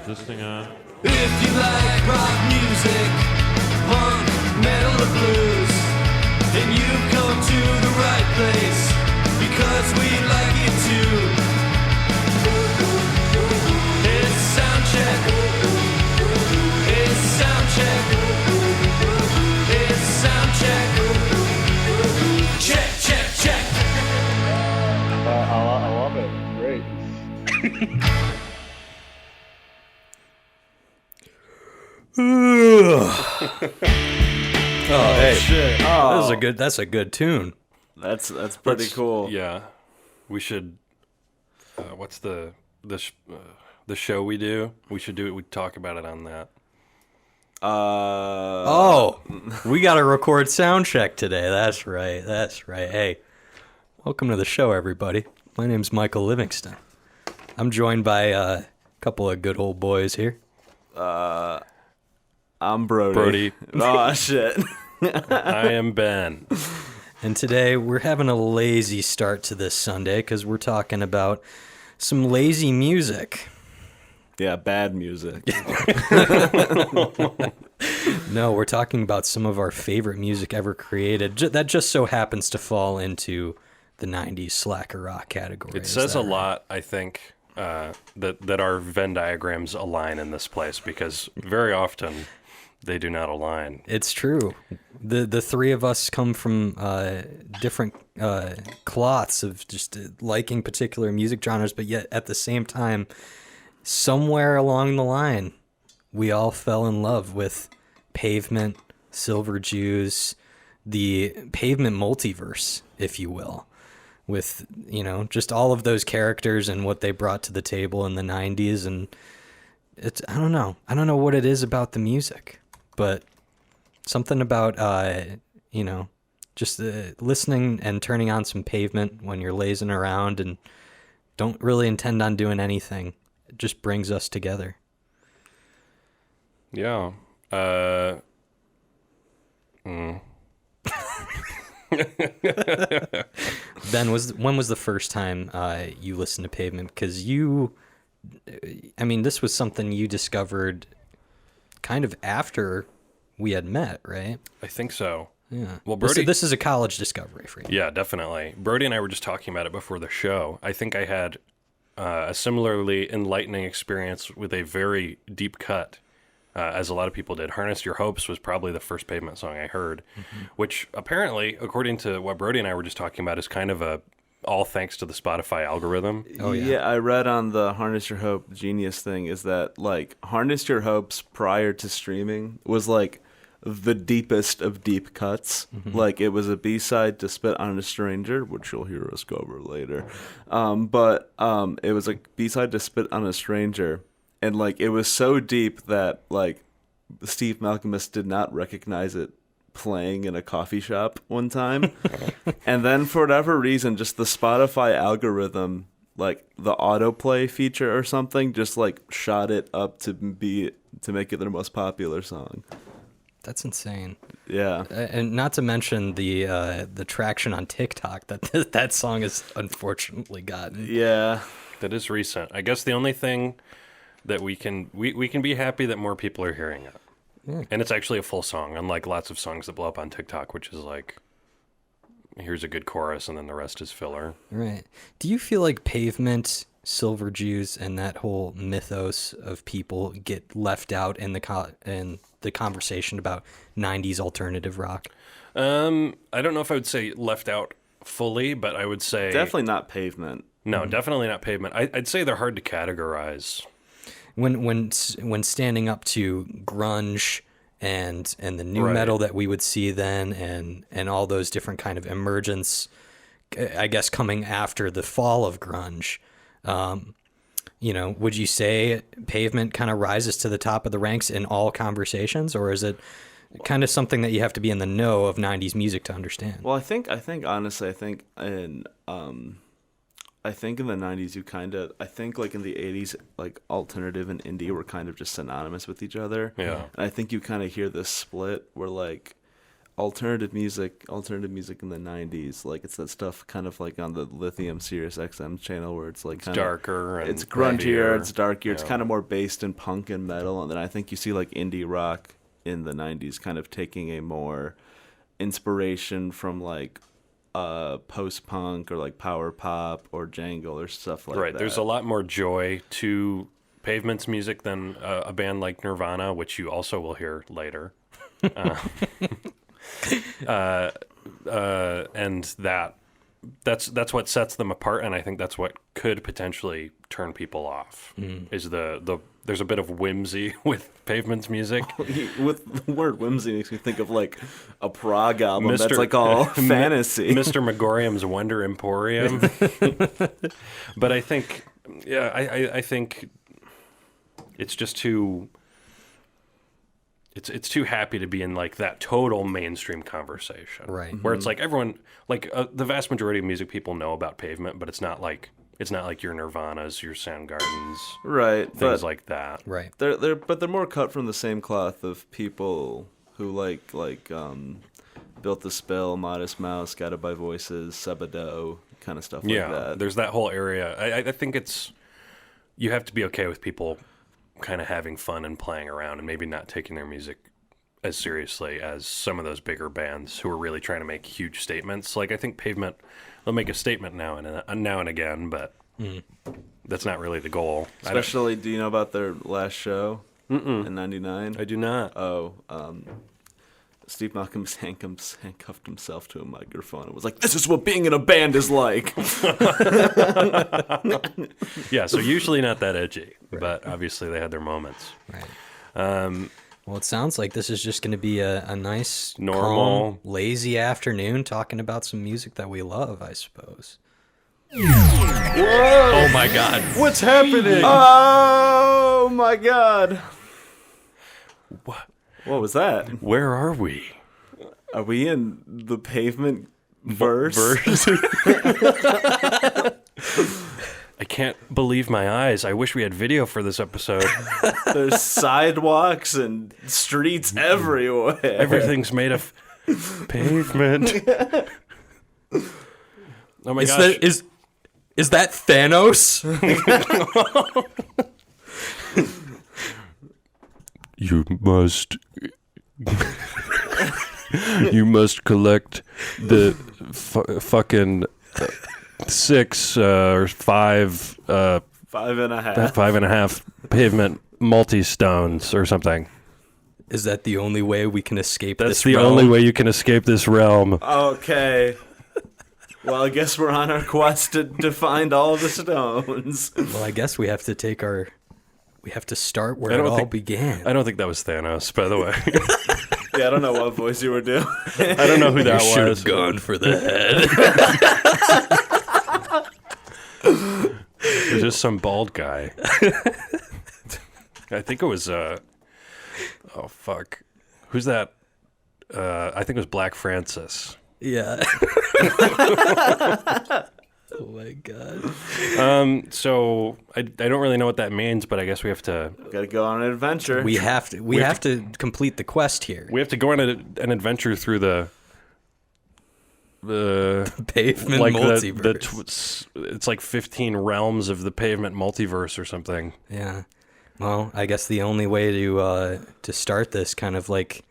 Listening on. If you like rock music, punk, metal, or blues, then you've come to the right place, because we like it too. It's Soundcheck. It's Soundcheck. It's Soundcheck. Check, check, check. I love it. Great. Hey, Shit. that's a good tune. That's pretty cool. Yeah, we should. What's the show we do? We should do it. We talk about it on that. We got to record Soundcheck today. That's right. Hey, welcome to the show, everybody. My name's Michael Livingston. I'm joined by a couple of good old boys here. I'm Brody. Oh, shit. I am Ben. And today we're having a lazy start to this Sunday because we're talking about some lazy music. Yeah, bad music. No, we're talking about some of our favorite music ever created that just so happens to fall into the 90s slacker rock category. It says a lot, I think, that our Venn diagrams align in this place, because very often they do not align. It's true. The three of us come from different cloths of just liking particular music genres, but yet at the same time, somewhere along the line, we all fell in love with Pavement, Silver Jews, the Pavement multiverse, if you will, with, just all of those characters and what they brought to the table in the 90s. And it's, I don't know what it is about the music, but something about, just listening and turning on some Pavement when you're lazing around and don't really intend on doing anything. It just brings us together. Yeah. Ben, when was the first time you listened to Pavement? Because this was something you discovered kind of after we had met, right? I think so. Yeah. Well, Brody, this is a college discovery for you. Yeah, definitely. Brody and I were just talking about it before the show. I think I had a similarly enlightening experience with a very deep cut, as a lot of people did. Harness Your Hopes was probably the first Pavement song I heard, which apparently, according to what Brody and I were just talking about, is kind of a all thanks to the Spotify algorithm. Oh, yeah. I read on the Harness Your Hope Genius thing is that, like, Harness Your Hopes prior to streaming was, like, the deepest of deep cuts. Like, it was a B-side to Spit on a Stranger, which you'll hear us cover later. But it was a B-side to Spit on a Stranger. And, like, it was so deep that, like, Steve Malkmus did not recognize it playing in a coffee shop one time. And then, for whatever reason, just the Spotify algorithm, like, the autoplay feature or something, just, like, shot it up to make it their most popular song. That's insane. Yeah. And not to mention the traction on TikTok that song has unfortunately gotten. Yeah. That is recent. I guess the only thing that we can be happy that more people are hearing it. Yeah. And it's actually a full song, unlike lots of songs that blow up on TikTok, which is like, here's a good chorus and then the rest is filler. Right. Do you feel like Pavement, Silver Jews, and that whole mythos of people get left out in the conversation about 90s alternative rock? I don't know if I would say left out fully, but I would say Definitely not Pavement. No, definitely not Pavement. I'd say they're hard to categorize. When standing up to grunge and the new metal that we would see then and all those different kind of emergence, I guess, coming after the fall of grunge, would you say Pavement kind of rises to the top of the ranks in all conversations, or is it kind of something that you have to be in the know of 90s music to understand? Well, I think honestly, I think in the 90s I think like in the 80s, like alternative and indie were kind of just synonymous with each other. Yeah. And I think you kind of hear this split where like alternative music in the 90s, like it's that stuff kind of like on the Lithium Sirius XM channel where it's like It's kind of darker and it's grungier, heavier. it's darker, it's Yeah. kind of more based in punk and metal, and then I think you see like indie rock in the 90s kind of taking a more inspiration from like post-punk or like power pop or jangle or stuff like Right. that. There's a lot more joy to Pavement's music than a band like Nirvana, which you also will hear later. And that's what sets them apart, and I think that's what could potentially turn people off. Is there's a bit of whimsy with Pavement's music. With the word whimsy makes me think of like a prog album that's Mr. like all fantasy. Mr. Megorium's Wonder Emporium. But I think, yeah, I think it's just too. It's too happy to be in like that total mainstream conversation, Right. Where it's like everyone, like the vast majority of music people know about Pavement, but it's not like your Nirvanas, your Soundgardens, Right, things but like that. Right. they're more cut from the same cloth of people who like Built the Spill, Modest Mouse, Guided by Voices, Sebado, kind of stuff like Yeah, that. there's that whole area. I think you have to be okay with people kind of having fun and playing around and maybe not taking their music as seriously as some of those bigger bands who are really trying to make huge statements. Like I think Pavement, they'll make a statement now and again, but that's not really the goal. Especially, do you know about their last show in '99? I do not. Steve Malkmus handcuffed himself to a microphone and was like, "This is what being in a band is like." Yeah, so usually not that edgy, but obviously they had their moments. Right. Well, it sounds like this is just going to be a nice, Normal. calm, lazy afternoon talking about some music that we love, I suppose. Oh my God. What's happening? Oh my God. What was that? Where are we? Are we in the Pavement-verse? I can't believe my eyes. I wish we had video for this episode. There's sidewalks and streets everywhere. Everything's made of pavement. Oh my gosh. Is that Thanos? You must collect the fucking 6 or 5 5.5 pavement multi-stones or something. Is that the only way we can escape That's this the realm? only way you can escape this realm. Okay. Well, I guess we're on our quest to find all the stones. Well, I guess we have to start where I it don't all think- began. I don't think that was Thanos, by the way. Yeah, I don't know what voice you were doing. I don't know who that should was. have gone for the head. It was just some bald guy. I think it was oh fuck. Who's that? I think it was Black Francis. Yeah. Oh my God. So I don't really know what that means, but I guess we have to Gotta go on an adventure. We have to complete the quest here. go on an adventure through the Pavement like multiverse. it's like 15 realms of the Pavement multiverse or something. Yeah. Well, I guess the only way to start this kind of like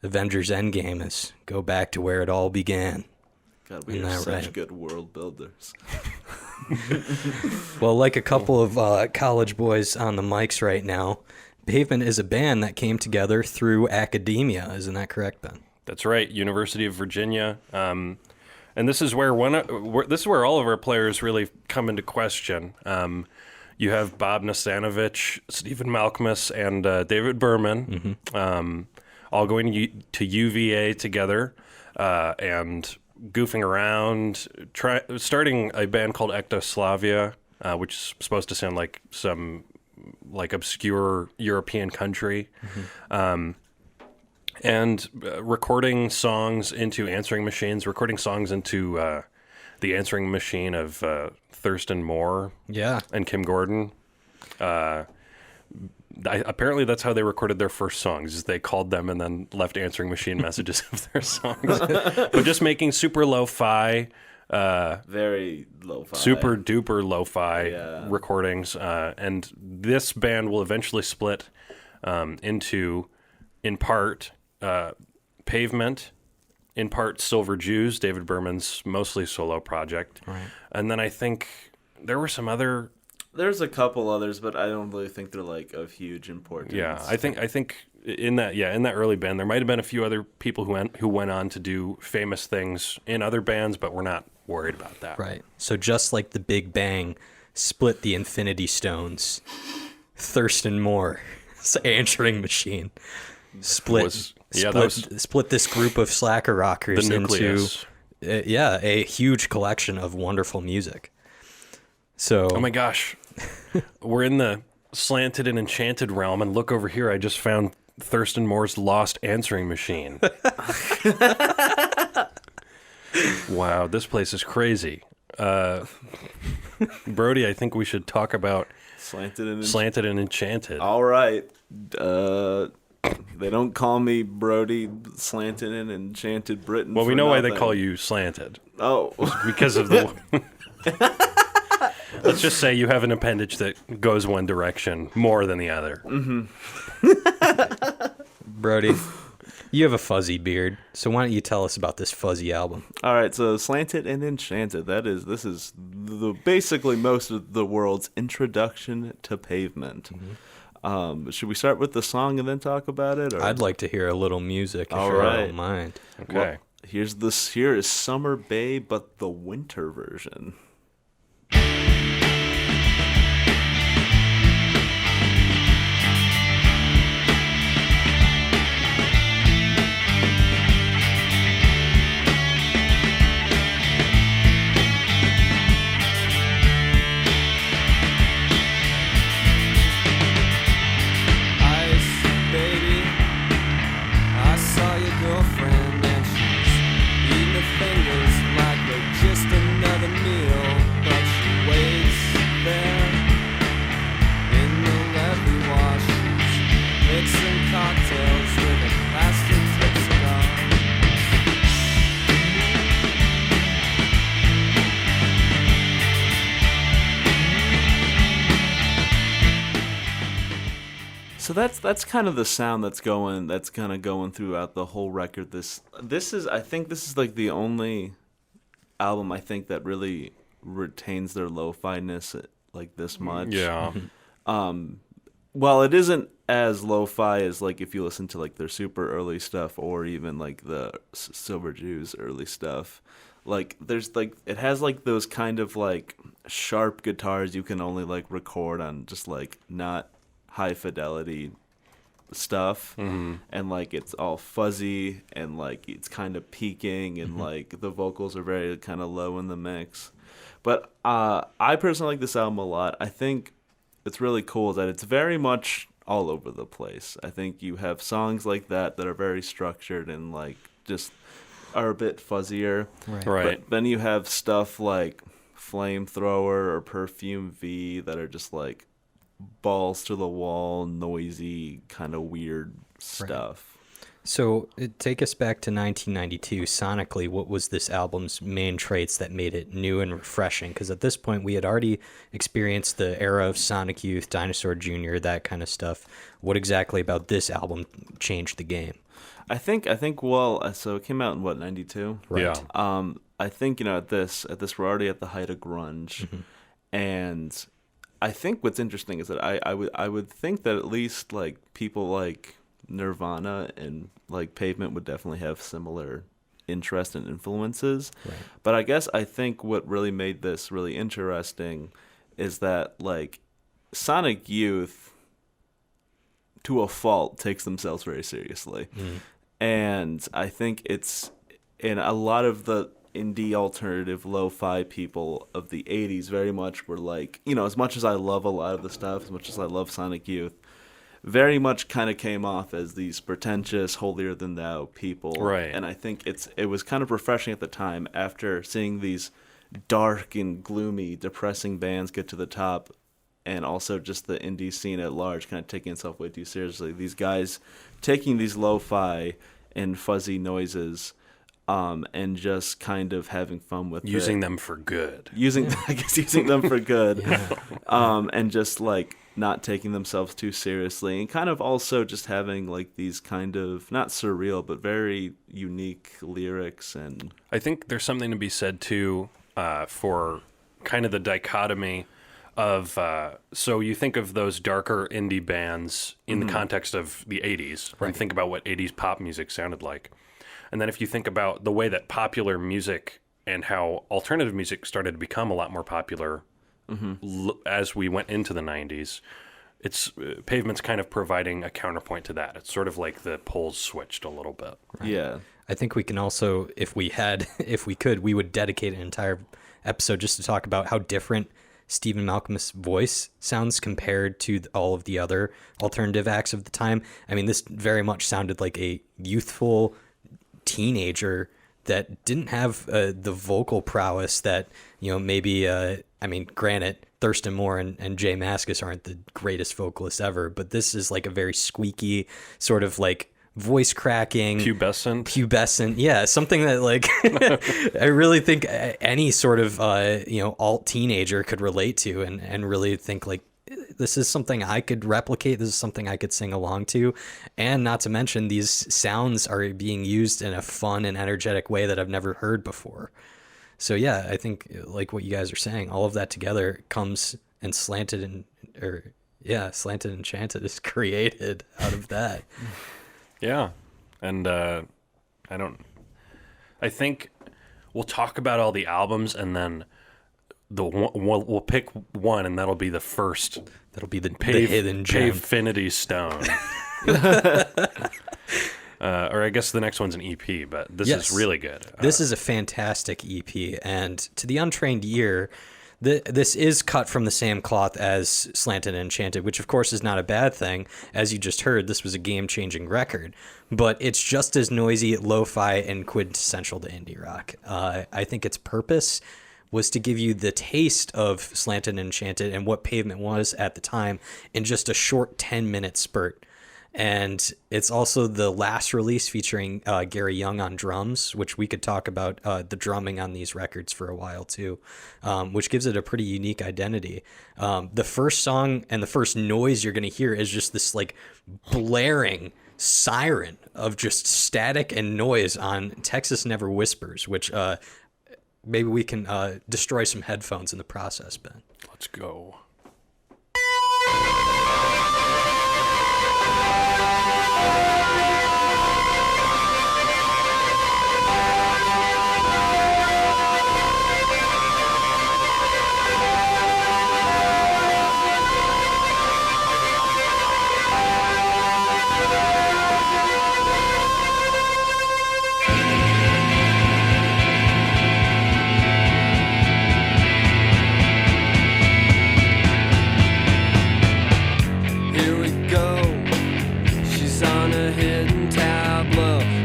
Avengers Endgame is go back to where it all began. God, we Isn't are that such right? good world builders. Well, like a couple of college boys on the mics right now, Pavement is a band that came together through academia. Isn't that correct, Ben? That's right, University of Virginia. And this is where this is where all of our players really come into question. You have Bob Nastanovich, Stephen Malkmus, and David Berman, all going to UVA together and goofing around, starting a band called Ectoslavia, which is supposed to sound like some like obscure European country. And recording songs into answering machines, recording songs into the answering machine of Thurston Moore Yeah. and Kim Gordon. apparently that's how they recorded their first songs. Is they called them and then left answering machine messages of their songs. But just making super lo-fi, very lo-fi, super duper lo-fi Yeah. recordings. And this band will eventually split into, in part, Pavement, in part Silver Jews, David Berman's mostly solo project. Right. And then I think there were some other... There's a couple others, but I don't really think they're like of huge importance. Yeah, I think in that early band there might have been a few other people who went on to do famous things in other bands, but we're not worried about that. Right. So just like the Big Bang split the Infinity Stones, Thurston Moore's answering machine split this group of slacker rockers The into nucleus. A huge collection of wonderful music. So Oh my gosh, we're in the slanted and enchanted realm, and look over here, I just found Thurston Moore's lost answering machine. Wow, this place is crazy. Brody, I think we should talk about Slanted and enchanted. All right. They don't call me Brody, Slanted and Enchanted Britain. Well, we for know why they nothing. call you slanted. Oh, Because of the... Let's just say you have an appendage that goes one direction more than the other. Brody, you have a fuzzy beard, so why don't you tell us about this fuzzy album? all right. So Slanted and Enchanted. This is basically most of the world's introduction to Pavement. Should we start with the song and then talk about it? Or? I'd like to hear a little music if All you right. don't mind. Okay. Well, here is Summer Bay, but the winter version. Ice, baby. I saw your girlfriend and she's eating her fingers like they're just another meal. But she waits there in the levee while she's mixing cocktails with a plastic tip cigar. So that's kind of the sound that's kind of going throughout the whole record. This is I think this is like the only album I think that really retains their lo-fi-ness like this much. Yeah. While it isn't as lo-fi as like if you listen to like their super early stuff or even like the Silver Jews early stuff, like there's like it has like those kind of like sharp guitars you can only like record on just like not high fidelity stuff, and like it's all fuzzy and like it's kind of peaking and like the vocals are very kind of low in the mix. But I personally like this album a lot. I think it's really cool that it's very much all over the place. I think you have songs like that are very structured and like just are a bit fuzzier. Right. But then you have stuff like Flamethrower or Perfume V that are just like balls to the wall, noisy, kind of weird stuff. So take us back to 1992. Sonically, what was this album's main traits that made it new and refreshing? Because at this point, we had already experienced the era of Sonic Youth, Dinosaur Jr., that kind of stuff. What exactly about this album changed the game? I think well, so it came out in what, 92? Right. Yeah. I think, at this we're already at the height of grunge, and I think what's interesting is that I would think that at least like people like Nirvana and like Pavement would definitely have similar interest and influences. Right. But I think what really made this really interesting is that like Sonic Youth to a fault takes themselves very seriously. And I think it's in a lot of the indie alternative lo-fi people of the 80s very much were like, as much as I love a lot of the stuff, as much as I love Sonic Youth, very much kind of came off as these pretentious, holier-than-thou people. Right. And I think it was kind of refreshing at the time after seeing these dark and gloomy, depressing bands get to the top and also just the indie scene at large kind of taking itself way too seriously. These guys taking these lo-fi and fuzzy noises and just kind of having fun with using them for good. Using them for good. And just like not taking themselves too seriously, and kind of also just having like these kind of not surreal but very unique lyrics. And I think there's something to be said too for kind of the dichotomy of so you think of those darker indie bands in the context of the 80s, and think about what 80s pop music sounded like. And then if you think about the way that popular music and how alternative music started to become a lot more popular as we went into the 90s, it's Pavement's kind of providing a counterpoint to that. It's sort of like the poles switched a little bit. Right. Yeah. I think we can also, if we could, we would dedicate an entire episode just to talk about how different Stephen Malkmus' voice sounds compared to all of the other alternative acts of the time. I mean, this very much sounded like a youthful teenager that didn't have the vocal prowess that, maybe, granted, Thurston Moore and Jay Mascis aren't the greatest vocalists ever, but this is like a very squeaky sort of like voice cracking, pubescent, yeah, something that like I really think any sort of alt teenager could relate to and really think like, this is something I could replicate, this is something I could sing along to. And not to mention, these sounds are being used in a fun and energetic way that I've never heard before. So yeah, I think like what you guys are saying, all of that together comes and Slanted and Enchanted is created out of that. Yeah. And I think we'll talk about all the albums, and then we'll pick one, and that'll be the first. That'll be the hidden gem. Pavefinity Stone. Or I guess the next one's an EP, but this is really good. This is a fantastic EP, and to the untrained ear, this is cut from the same cloth as Slanted and Enchanted, which of course is not a bad thing. As you just heard, this was a game-changing record, but it's just as noisy, lo-fi, and quintessential to indie rock. I think its purpose was to give you the taste of Slanted and Enchanted and what Pavement was at the time in just a short 10-minute spurt. And it's also the last release featuring Gary Young on drums, which we could talk about the drumming on these records for a while too, which gives it a pretty unique identity. The first song and the first noise you're going to hear is just this like blaring siren of just static and noise on Texas Never Whispers, which maybe we can destroy some headphones in the process, Ben. Let's go.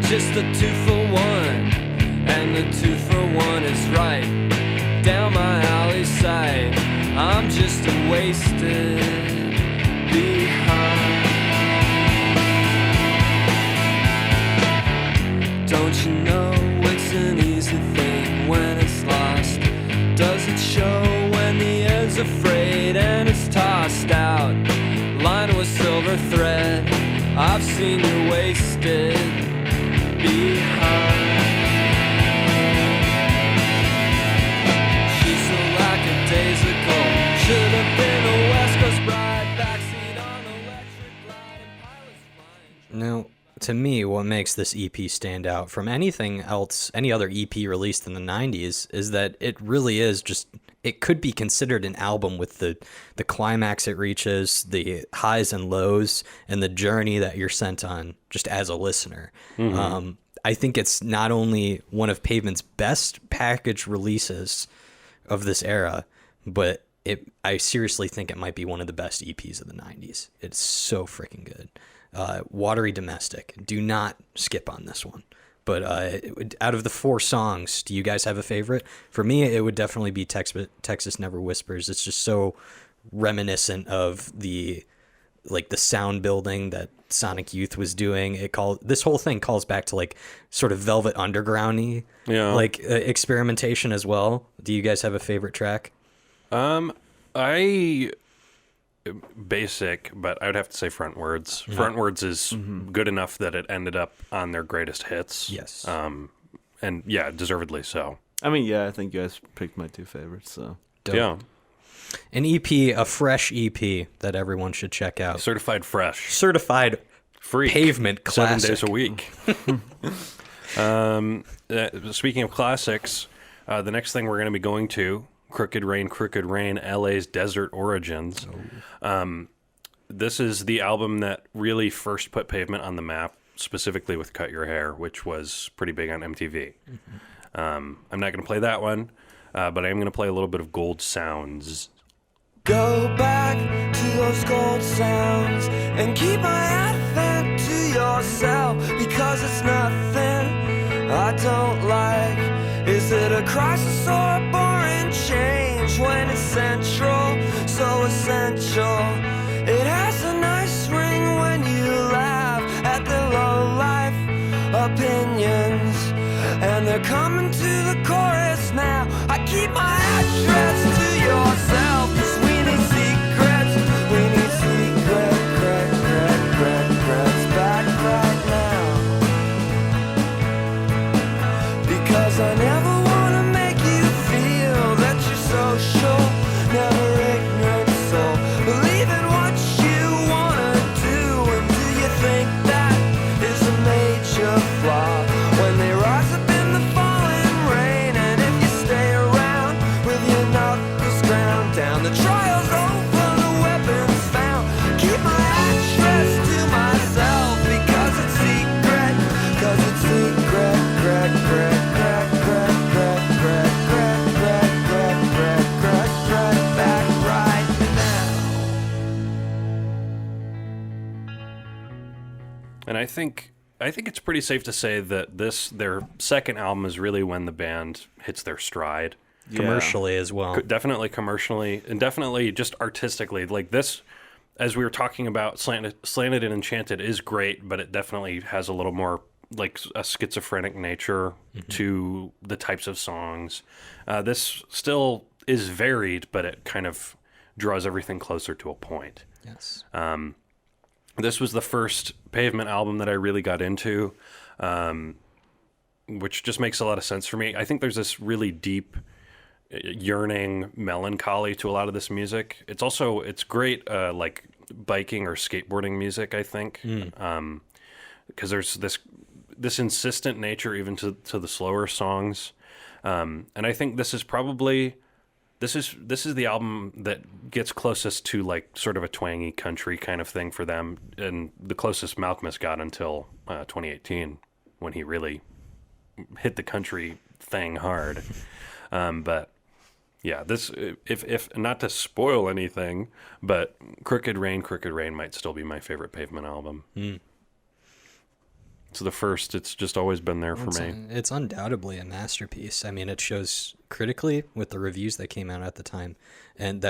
Just a 2-for-1, and the 2-for-1 is right down my alley side. I'm just a wasted behind. Don't you know it's an easy thing when it's lost? Does it show when the air's afraid and it's tossed out? Lined with silver thread, I've seen you wasted behind. She's so lackadaisical. Should have been a West Coast bride. Backseat on electric light and pilots flying. Now, to me, what makes this EP stand out from anything else, any other EP released in the 90s, is that it really is just, it could be considered an album with the climax it reaches, the highs and lows, and the journey that you're sent on just as a listener. Mm-hmm. I think it's not only one of Pavement's best package releases of this era, but I seriously think it might be one of the best EPs of the 90s. It's so freaking good. Watery Domestic. Do not skip on this one. But out of the 4 songs, do you guys have a favorite? For me, it would definitely be Texas Never Whispers. It's just so reminiscent of the sound building that Sonic Youth was doing. This whole thing calls back to like sort of Velvet Underground-y experimentation as well. Do you guys have a favorite track? I basic, but I would have to say Frontwards. Yeah. Frontwards is good enough that it ended up on their greatest hits. Yes. And yeah, deservedly so. I mean, yeah, I think you guys picked my two favorites, so. Dope. Yeah. An EP, a fresh EP that everyone should check out. Certified fresh. Certified Free. Pavement classic. 7 days a week. Speaking of classics, the next thing we're going to be going to, Crooked Rain, LA's Desert Origins. This is the album that really first put Pavement on the map, specifically with Cut Your Hair, which was pretty big on MTV. I'm not going to play that one, but I am going to play a little bit of Gold Sounds. Go back to those gold sounds and keep my advent to yourself, because it's nothing I don't like. Is it a crisis or a boring change when it's central, so essential? It has a nice ring when you laugh at the low-life opinions, and they're coming to the chorus now. I keep my address to yourself, 'cause we need secrets. We need secrets back right now. Because I never wanna make you feel that you're social, never ignorant soul. Believe in what you wanna do, and do you think that is a major flaw? When they rise up in the falling rain, and if you stay around with your knuckles ground down, the trial's over, the weapons found. Keep my address to myself, because it's secret, 'cause it's secret, back right now. And I think it's pretty safe to say that their second album is really when the band hits their stride. Yeah. Commercially as well. Definitely commercially, and definitely just artistically. Like this, as we were talking about, Slanted and Enchanted is great, but it definitely has a little more like a schizophrenic nature to the types of songs. This still is varied, but it kind of draws everything closer to a point. Yes. This was the first Pavement album that I really got into, which just makes a lot of sense for me. I think there's this really deep, yearning melancholy to a lot of this music. It's great like biking or skateboarding music, I think, because there's this insistent nature even to the slower songs, and I think this is probably this is the album that gets closest to like sort of a twangy country kind of thing for them, and the closest Malkmus got until 2018 when he really hit the country thing hard. But yeah, this if not to spoil anything, but Crooked Rain might still be my favorite Pavement album. It's the first. It's just always been there for me. It's undoubtedly a masterpiece. I mean, it shows critically with the reviews that came out at the time, and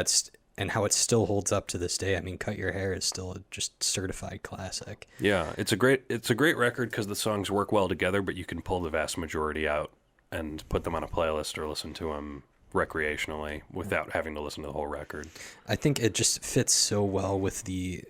how it still holds up to this day. I mean, Cut Your Hair is still a just certified classic. Yeah, it's a great record because the songs work well together, but you can pull the vast majority out and put them on a playlist or listen to them recreationally without having to listen to the whole record. I think it just fits so well with the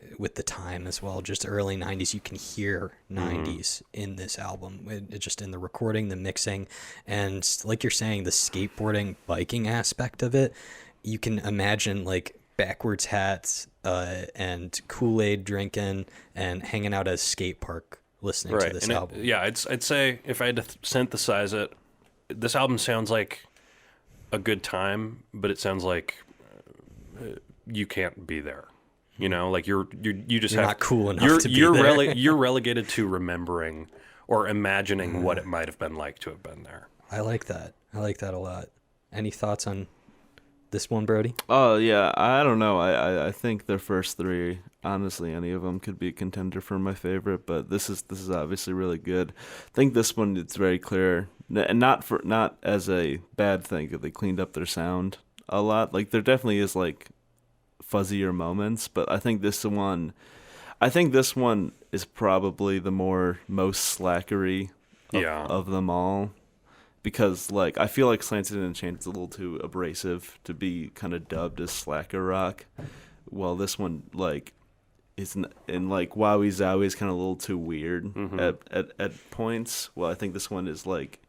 time as well. Just early 90s, you can hear 90s in this album. It just in the recording, the mixing, and like you're saying, the skateboarding, biking aspect of it. You can imagine like backwards hats and Kool-Aid drinking and hanging out at a skate park listening to this album. I'd say if I had to synthesize it, this album sounds like a good time, but it sounds like you can't be there. You know, like you just you're have not cool enough to be there. You're relegated to remembering or imagining what it might have been like to have been there. I like that. I like that a lot. Any thoughts on this one, Brody? Oh yeah, I don't know. I think their first three, honestly, any of them could be a contender for my favorite. But this is obviously really good. I think this one, it's very clear, and not as a bad thing that they cleaned up their sound a lot. Like there definitely is like fuzzier moments, but I think this one is probably the most slackery of them all. Because, like, I feel like Slanted and Enchanted is a little too abrasive to be kind of dubbed as slacker rock. While this one, like, isn't, and, like, Wowie Zowie is kind of a little too weird at points. Well, I think this one is, like,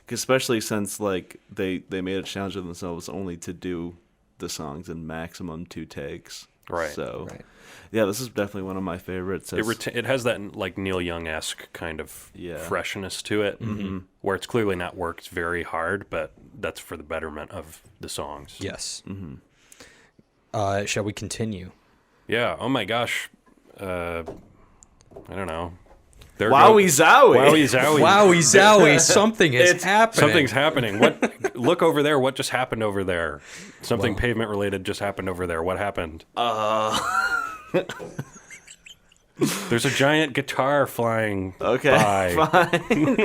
especially since, like, they made a challenge of themselves only to do the songs in maximum 2 takes. Right. So, yeah, this is definitely one of my favorites. It has that like Neil Young-esque kind of freshness to it, where it's clearly not worked very hard, but that's for the betterment of the songs. Yes. Shall we continue? Yeah. Oh my gosh. I don't know. Wowie Zowie. Wowie Zowie. Wowie Zowie. Something is happening. Something's happening. What? Look over there. What just happened over there? Something pavement related just happened over there. What happened? There's a giant guitar flying by. Fine.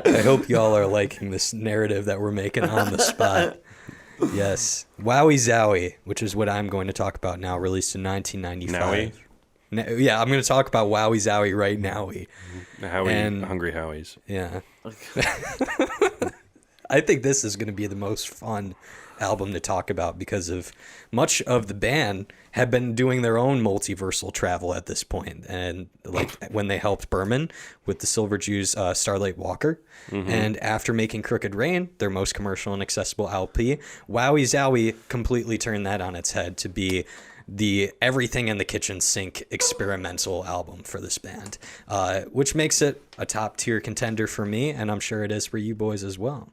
I hope y'all are liking this narrative that we're making on the spot. Yes. Wowie Zowie, which is what I'm going to talk about now, released in 1995. Yeah, I'm going to talk about Wowie Zowie right now. Hungry Howies. Yeah. I think this is going to be the most fun album to talk about because of much of the band have been doing their own multiversal travel at this point. And like when they helped Berman with the Silver Jews' Starlight Walker. And after making Crooked Rain, their most commercial and accessible LP, Wowie Zowie completely turned that on its head to be the everything in the kitchen sink experimental album for this band, which makes it a top tier contender for me, and I'm sure it is for you boys as well.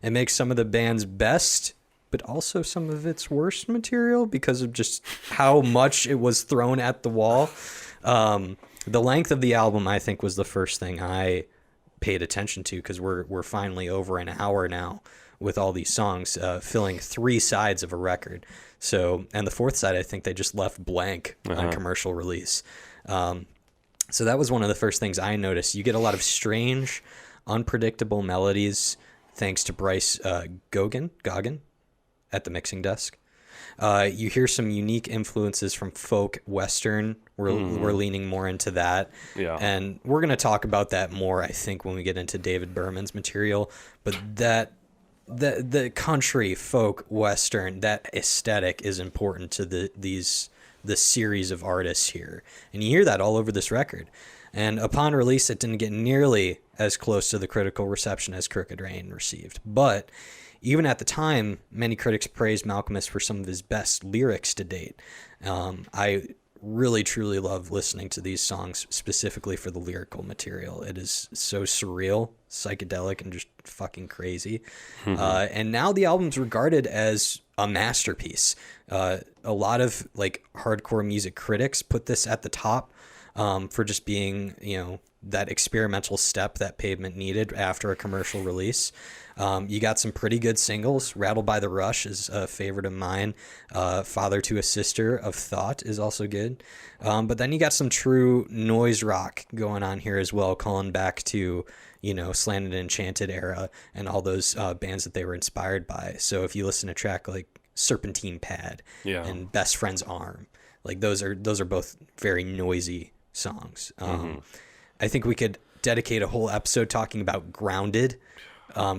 It makes some of the band's best, but also some of its worst material because of just how much it was thrown at the wall. The length of the album, I think, was the first thing I paid attention to because we're finally over an hour now with all these songs, filling 3 sides of a record. So, and the 4th side, I think they just left blank on commercial release. So that was one of the first things I noticed. You get a lot of strange, unpredictable melodies thanks to Bryce Goggin at the mixing desk. You hear some unique influences from folk, Western. We're leaning more into that. Yeah. And we're going to talk about that more, I think, when we get into David Berman's material. But the country, folk, Western, that aesthetic is important to the series of artists here. And you hear that all over this record. And upon release, it didn't get nearly as close to the critical reception as Crooked Rain received. But even at the time, many critics praised Malkmus for some of his best lyrics to date. I really, truly love listening to these songs, specifically for the lyrical material. It is so surreal, psychedelic, and just fucking crazy. And now the album's regarded as a masterpiece. A lot of like hardcore music critics put this at the top for just being, that experimental step that Pavement needed after a commercial release. You got some pretty good singles. Rattled by the Rush is a favorite of mine. Father to a Sister of Thought is also good. But then you got some true noise rock going on here as well, calling back to, Slanted and Enchanted era and all those bands that they were inspired by. So if you listen to a track like Serpentine Pad and Best Friend's Arm, like those are both very noisy songs. I think we could dedicate a whole episode talking about Grounded,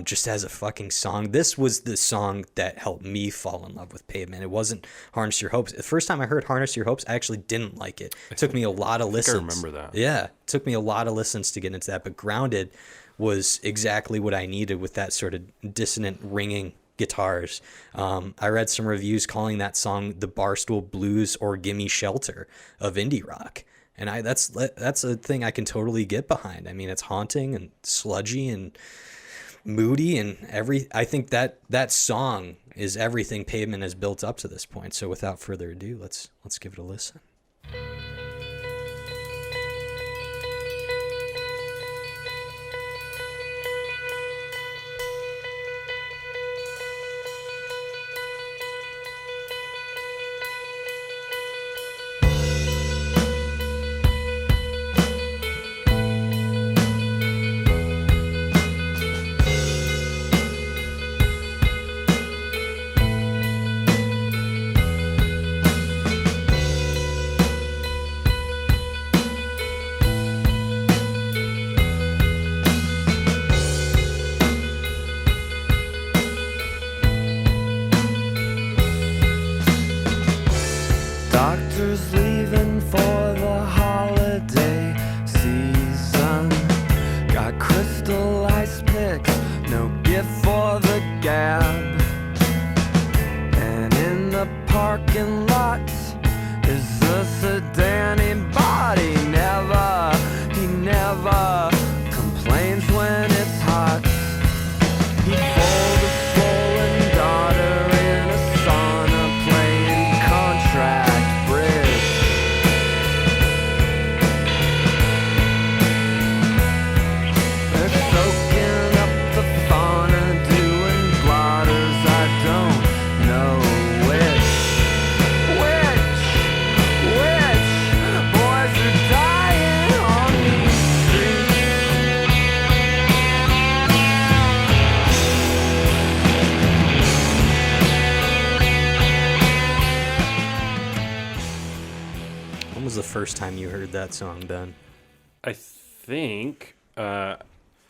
just as a fucking song. This was the song that helped me fall in love with Pavement. It wasn't Harness Your Hopes. The first time I heard Harness Your Hopes, I actually didn't like it. It took me a lot of listens. I remember that. Yeah, it took me a lot of listens to get into that. But Grounded was exactly what I needed with that sort of dissonant ringing guitars. I read some reviews calling that song the Barstool Blues or Gimme Shelter of indie rock. And that's a thing I can totally get behind. I mean, it's haunting and sludgy and moody and I think that song is everything Pavement has built up to this point. So without further ado, let's give it a listen. leaving for the holiday season. Got crystal ice picks, no gift for the gab. And in the parking lot is a sedan he bought. He never complains when it's hot. He pulled a swollen daughter in a sauna playing contract bridge. They're soaking up the fauna, doing blotters. I don't know which boys are dying on these streets. When was the first time you heard that song, Ben? I think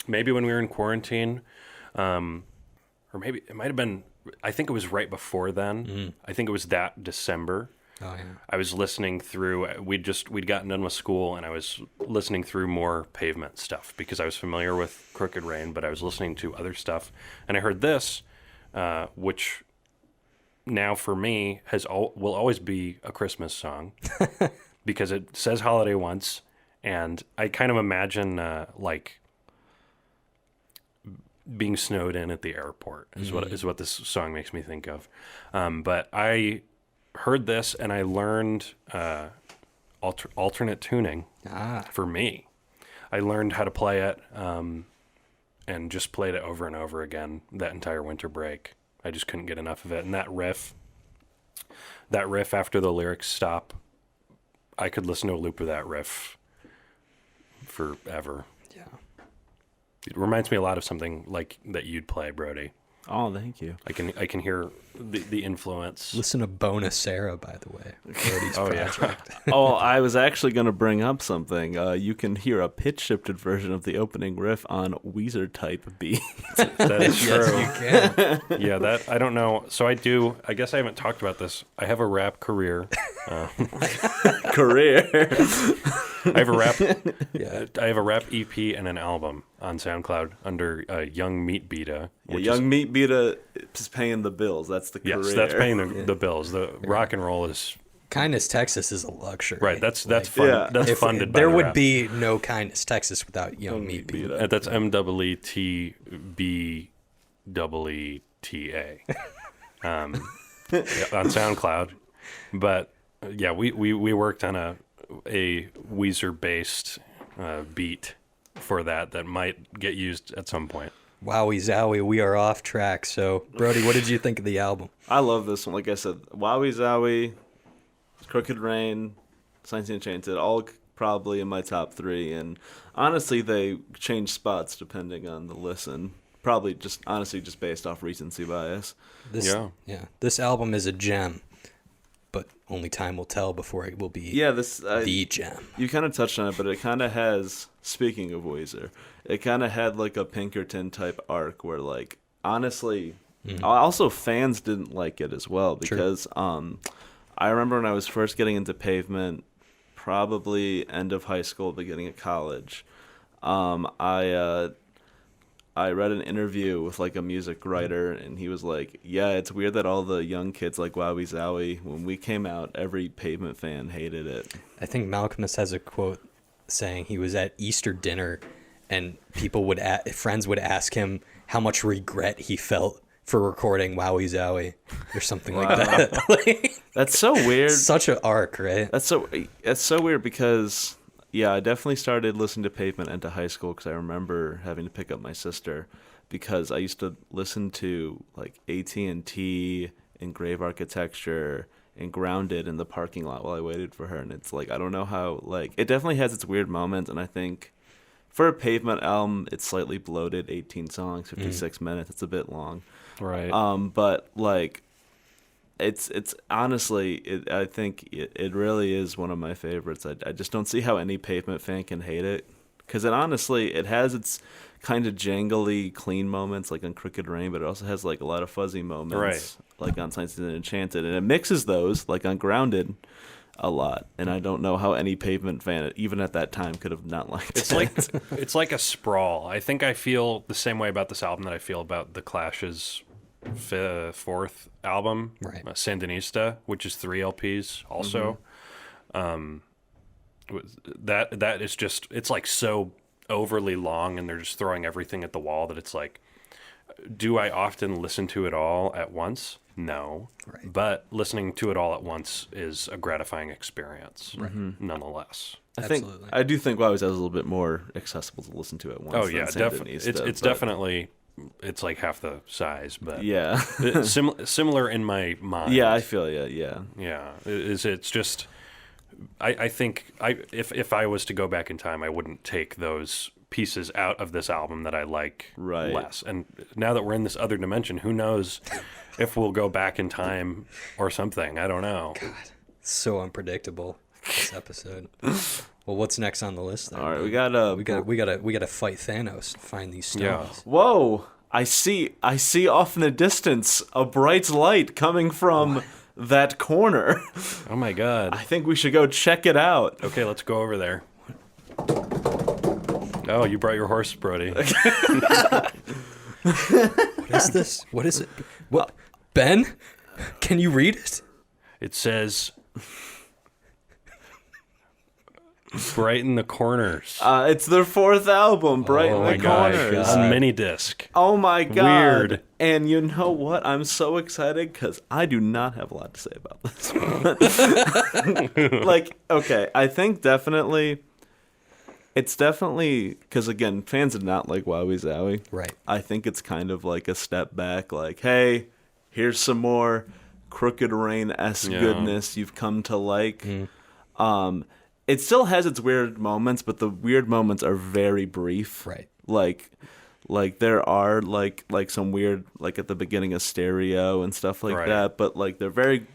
maybe when we were in quarantine, or maybe it might have been. I think it was right before then. I think it was that December. Oh yeah. I was listening through. We'd gotten done with school, and I was listening through more Pavement stuff because I was familiar with Crooked Rain, but I was listening to other stuff, and I heard this, which now for me will always be a Christmas song because it says holiday once, and I kind of imagine like being snowed in at the airport is what this song makes me think of. But I heard this and I learned alternate tuning for me. I learned how to play it and just played it over and over again that entire winter break. I just couldn't get enough of it. And that riff after the lyrics stop, I could listen to a loop of that riff forever. Yeah. It reminds me a lot of something like that you'd play, Brody. Oh, thank you. I can hear the influence. Listen to Bona Sarah, by the way. Brody's Oh, yeah. project. Oh, I was actually going to bring up something. You can hear a pitch-shifted version of the opening riff on Weezer-type beat. That is true. Yes, you can. Yeah, that I don't know. So I guess I haven't talked about this. I have a rap career. Career. I have a rap. Yeah. I have a rap EP and an album on SoundCloud under Young Meat Beta. Young Meat Beta is paying the bills. That's the career. Yes, that's paying the bills. The rock and roll is Kindness Texas is a luxury. right. That's Like, fun. yeah. That's if funded by there the would rap. be no Kindness Texas without Young Meat Meat Beta. That's MWETBEETA. On SoundCloud, but yeah, we worked on a Weezer based beat for that might get used at some point. Wowie zowie, we are off track. So, Brody, what did you think of the album? I love this one. Like I said, Wowie Zowie, Crooked Rain, Science Enchanted, all probably in my top 3. And honestly, they change spots depending on the listen. Probably just based off recency bias. This album is a gem, but only time will tell before it will be the gem. You kind of touched on it, but it kind of has, speaking of Weezer, it kind of had like a Pinkerton type arc where, like, honestly, also fans didn't like it as well because I remember when I was first getting into Pavement, probably end of high school, beginning of college, I read an interview with like a music writer, and he was like, "Yeah, it's weird that all the young kids like Wowie Zowie. When we came out, every Pavement fan hated it." I think Malkmus has a quote saying he was at Easter dinner, and friends would ask him how much regret he felt for recording Wowie Zowie or something like that. That's so weird. Such an arc, right? That's so weird because. Yeah, I definitely started listening to Pavement into high school because I remember having to pick up my sister because I used to listen to like AT&T and Grave Architecture and Grounded in the parking lot while I waited for her. And it's like, I don't know how, like, it definitely has its weird moments. And I think for a Pavement album, it's slightly bloated, 18 songs, 56 minutes. It's a bit long. Right. But like, it's honestly, I think it really is one of my favorites. I just don't see how any Pavement fan can hate it because it has its kind of jangly, clean moments like on Crooked Rain, but it also has like a lot of fuzzy moments like on Science and Enchanted, and it mixes those like on Grounded. a lot, and I don't know how any Pavement fan, even at that time, could have not liked it. It's like a sprawl. I think I feel the same way about this album that I feel about the Clash's fourth album, Right. Sandinista, which is 3 LPs also. That is just, it's like so overly long, and they're just throwing everything at the wall that it's like, do I often listen to it all at once? No. Right. But listening to it all at once is a gratifying experience, nonetheless. Absolutely. I do think WowWee's is a little bit more accessible to listen to at once. Oh, than yeah, definitely. Sandinista, It's but- definitely, it's like half the size, but Yeah. similar in my mind. Yeah, I feel you, yeah. Yeah, it's just, I think if I was to go back in time, I wouldn't take those pieces out of this album that I like Right. less. And now that we're in this other dimension, who knows if we'll go back in time or something? I don't know. So unpredictable, this episode. Well, what's next on the list then? All right, we gotta fight Thanos and find these stones. Yeah. Whoa! I see off in the distance a bright light coming from that corner. Oh my God. I think we should go check it out. Okay, let's go over there. Oh, you brought your horse, Brody. What is this? What is it? What? Ben? Can you read it? It says, brighten the corners. It's their 4th album, Bright Oh in my the gosh, Corners. on mini disc. Oh my god. Weird. And you know what? I'm so excited because I do not have a lot to say about this one. Like, okay, I think definitely, it's definitely, because again, fans did not like Wowie Zowie. Right. I think it's kind of like a step back, like, hey, here's some more Crooked Rain-esque Yeah. goodness you've come to like. It still has its weird moments, but the weird moments are very brief. Right. Like there are like some weird, like at the beginning of Stereo and stuff like Right. that, but like they're very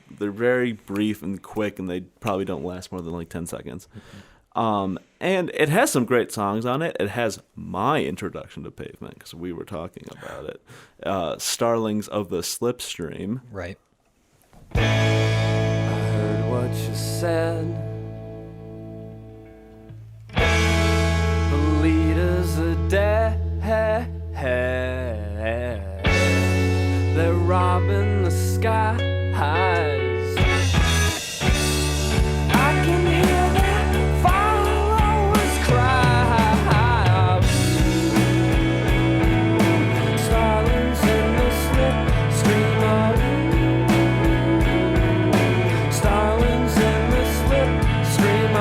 brief and quick, and they probably don't last more than like 10 seconds. And it has some great songs on it. It has my introduction to Pavement, because we were talking about it. Starlings of the Slipstream. Right. I heard what you said. The leaders are dead. They're robbing the skies. I can hear their followers cry. Starlings in the slipstream. Starlings in the slipstream.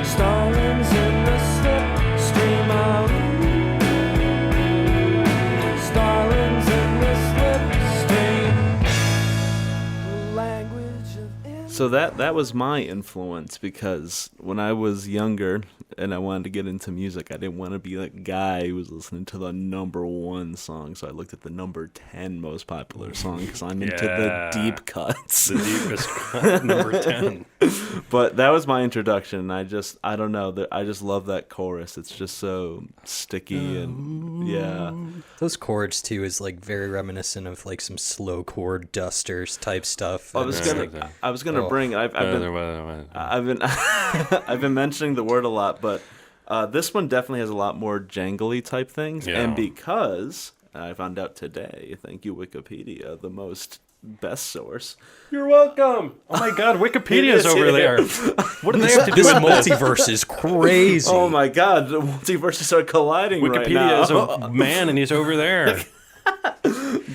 Starlings in the slipstream. Starlings in the slipstream. Language of So that was my influence, because when I was younger and I wanted to get into music, I didn't want to be that guy who was listening to the number 1 song. So I looked at the number 10 most popular song, because I'm into the Yeah. deep cuts. The deepest cut, number 10. But that was my introduction. I don't know, I just love that chorus. It's just so sticky, and yeah. Those chords too is like very reminiscent of like some slow chord dusters type stuff. I was gonna Oh. bring. I've been I've been mentioning the word a lot, but this one definitely has a lot more jangly type things. Yeah. And because I found out today, thank you Wikipedia, the most best source. You're welcome. Oh my God, Wikipedia's It is over here. there. What do they have to do This with this? multiverse is crazy. Oh my God, the multiverses are colliding right now. Wikipedia is a man, and he's over there.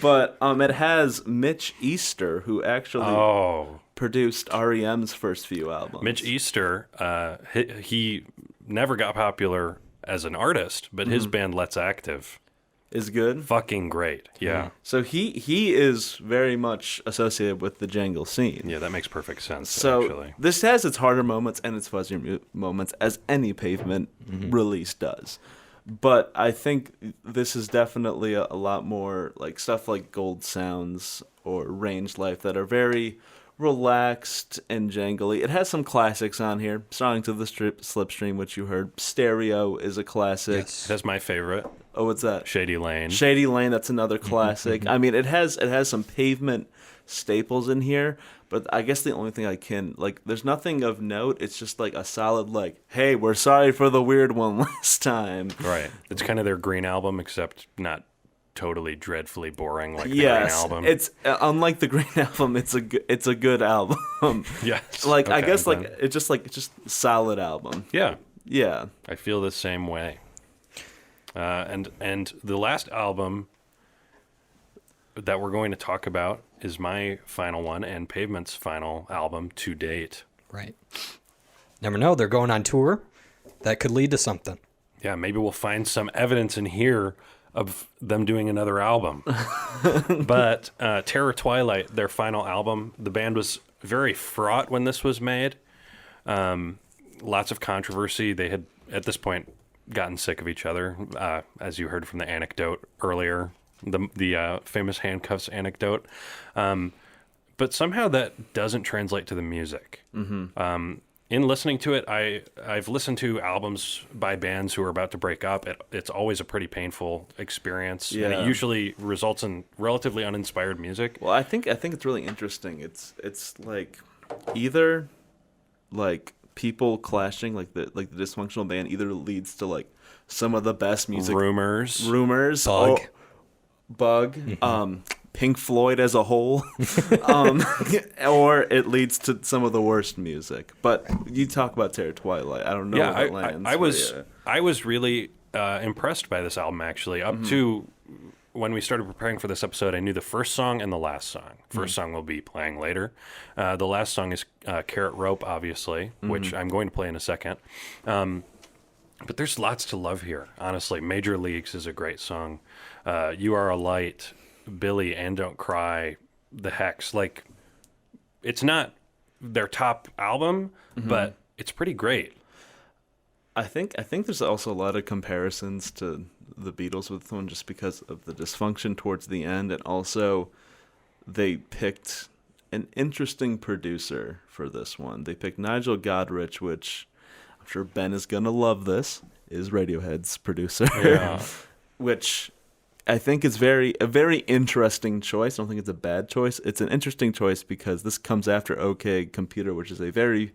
But it has Mitch Easter, who actually Oh, produced REM's first few albums. Mitch Easter. He never got popular as an artist, but his band Let's Active, is good. fucking great. Yeah, So he is very much associated with the jangle scene. yeah, that makes perfect sense. So actually, this has its harder moments and its fuzzier moments, as any Pavement release does. But I think this is definitely a lot more like stuff like Gold Sounds or Range Life that are very relaxed and jangly. It has some classics on here. Songs of the Slipstream, which you heard. Stereo is a classic. Yes. that's my favorite. Oh, what's that? Shady Lane. Shady Lane, that's another classic. I mean, it has some Pavement staples in here, but I guess the only thing I can, like, there's nothing of note. It's just like a solid, like, hey, we're sorry for the weird one last time. Right. It's kind of their Green album, except not totally dreadfully boring like the Green Yes, album. it's unlike the Green album. It's a good album. Yes. Like I Okay, guess then. it's just solid album. Yeah. Yeah. I feel the same way. And the last album that we're going to talk about is my final one and Pavement's final album to date. Right. Never know. They're going on tour. That could lead to something. Yeah, maybe we'll find some evidence in here of them doing another album. But Terror Twilight, their final album, the band was very fraught when this was made. Lots of controversy. They had, at this point, gotten sick of each other, as you heard from the anecdote earlier, the famous handcuffs anecdote. But somehow that doesn't translate to the music. Mm-hmm. In listening to it, I've listened to albums by bands who are about to break up. It's always a pretty painful experience, and it usually results in relatively uninspired music. Well, I think it's really interesting. It's like either like people clashing, like the dysfunctional band either leads to like some of the best music, rumors, Bug, Pink Floyd as a whole, or it leads to some of the worst music. But you talk about Terror Twilight. I don't know where that lands. I was really impressed by this album, actually. Up to when we started preparing for this episode, I knew the first song and the last song. First song will be playing later. The last song is Carrot Rope, obviously, which I'm going to play in a second. But there's lots to love here, honestly. Major Leagues is a great song. You Are a Light, Billy, and Don't Cry, The Hex. Like, it's not their top album, but it's pretty great. I think there's also a lot of comparisons to the Beatles with this one just because of the dysfunction towards the end, and also they picked an interesting producer for this one. They picked Nigel Godrich, which I'm sure Ben is gonna love. This is Radiohead's producer, which I think is a very interesting choice. I don't think it's a bad choice. It's an interesting choice because this comes after OK Computer, which is a very,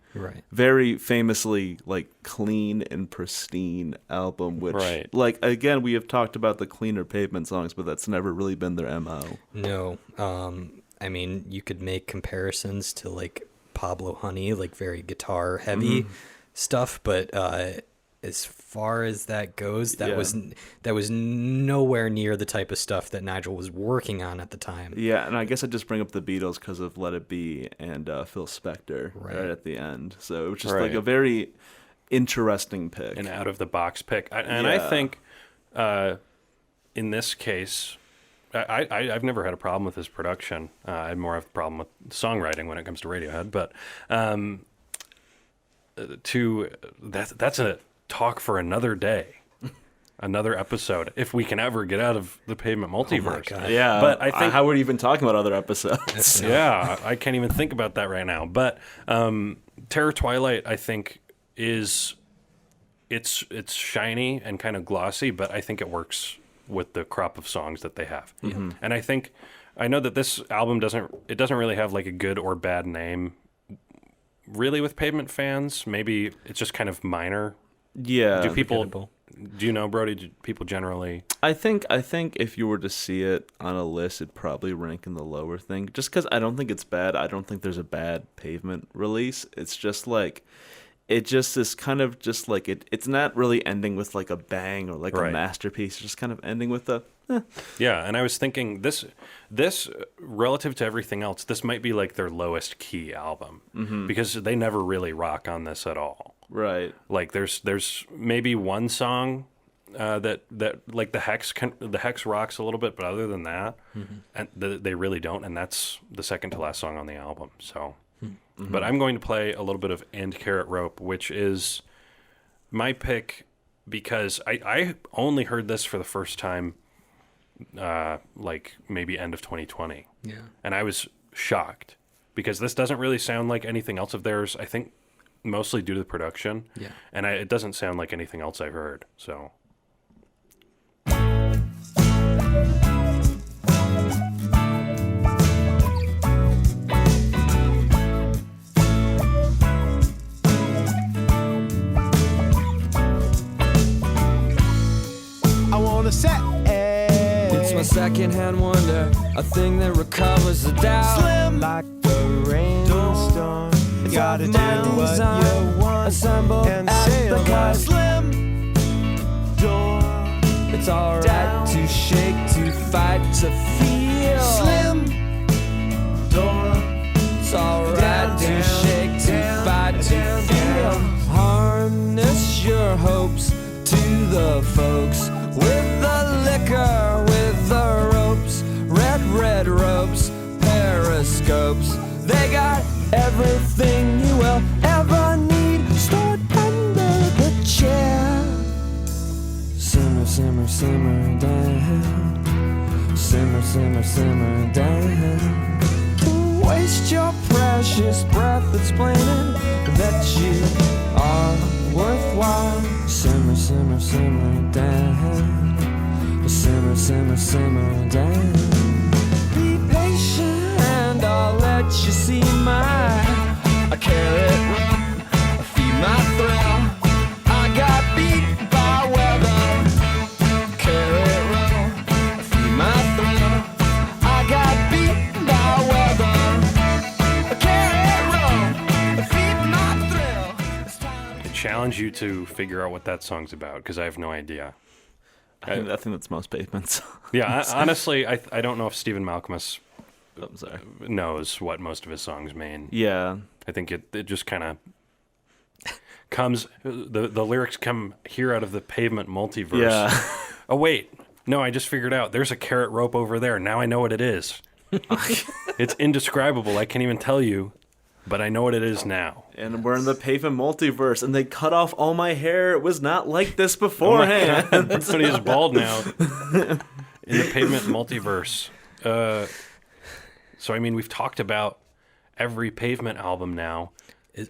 very famously like clean and pristine album. Which, like again, we have talked about the cleaner Pavement songs, but that's never really been their MO. No, I mean you could make comparisons to like Pablo Honey, like very guitar heavy stuff, but as far as that goes, that was nowhere near the type of stuff that Nigel was working on at the time. Yeah, and I guess I just bring up the Beatles because of Let It Be and Phil Spector right at the end. So it was just like a very interesting pick, an out of the box pick. I think in this case, I've never had a problem with his production. I had more of a problem with songwriting when it comes to Radiohead, but that's a talk for another day, another episode, if we can ever get out of the Pavement multiverse. Oh my God. Yeah, but I think how are we even talking about other episodes? Yeah, I can't even think about that right now. But Terror Twilight, I think, is it's shiny and kind of glossy, but I think it works with the crop of songs that they have. And I know that this album doesn't really have like a good or bad name really with Pavement fans. Maybe it's just kind of minor. Yeah. Do you know, Brody, do people generally? I think if you were to see it on a list, it'd probably rank in the lower thing. Just because I don't think it's bad. I don't think there's a bad Pavement release. It's just like, it just is kind of just like, it's not really ending with like a bang or like a masterpiece. It's just kind of ending with a, Yeah, and I was thinking this relative to everything else, this might be like their lowest key album because they never really rock on this at all. Right. Like there's maybe one song that like the Hex rocks a little bit, but other than that, and they really don't, and that's the second to last song on the album. So, but I'm going to play a little bit of "And Carrot Rope," which is my pick because I only heard this for the first time, like maybe end of 2020. Yeah, and I was shocked because this doesn't really sound like anything else of theirs. I think. Mostly due to the production, and it doesn't sound like anything else I've heard. So. secondhand wonder, a thing that recovers the doubt. Slim like the rainstorm. You gotta do what you want assemble and at sail the by. Kite. Slim door. It's alright Down. to shake, to fight, to feel. Slim door. It's alright Down, to down, shake, to down, fight, to down, feel. down. Harness your hopes to the folks with the liquor, with the ropes, red ropes, periscopes. They got everything you will ever need stored under the chair. Simmer, simmer, simmer down. Simmer, simmer, simmer down. Don't waste your precious breath explaining that you are worthwhile. Simmer, simmer, simmer down. Simmer, simmer, simmer down. Be patient and I'll let you see my carrot run. Feed my thrill. I got beat by weather. Carrot run. Feed my thrill. I got beat by weather. Carrot run. Feed my thrill. It's time. I challenge you to figure out what that song's about because I have no idea. I think that's most Pavements. Yeah, honestly, I don't know if Stephen Malkmus I'm sorry. knows what most of his songs mean. Yeah. I think it just kind of comes, the lyrics come here out of the Pavement multiverse. Yeah. Oh, wait. No, I just figured out. There's a carrot rope over there. Now I know what it is. It's indescribable. I can't even tell you, but I know what it is now. And we're in the Pavement multiverse, and they cut off all my hair. It was not like this beforehand. Everybody is bald now in the Pavement multiverse. So, I mean, we've talked about every Pavement album now.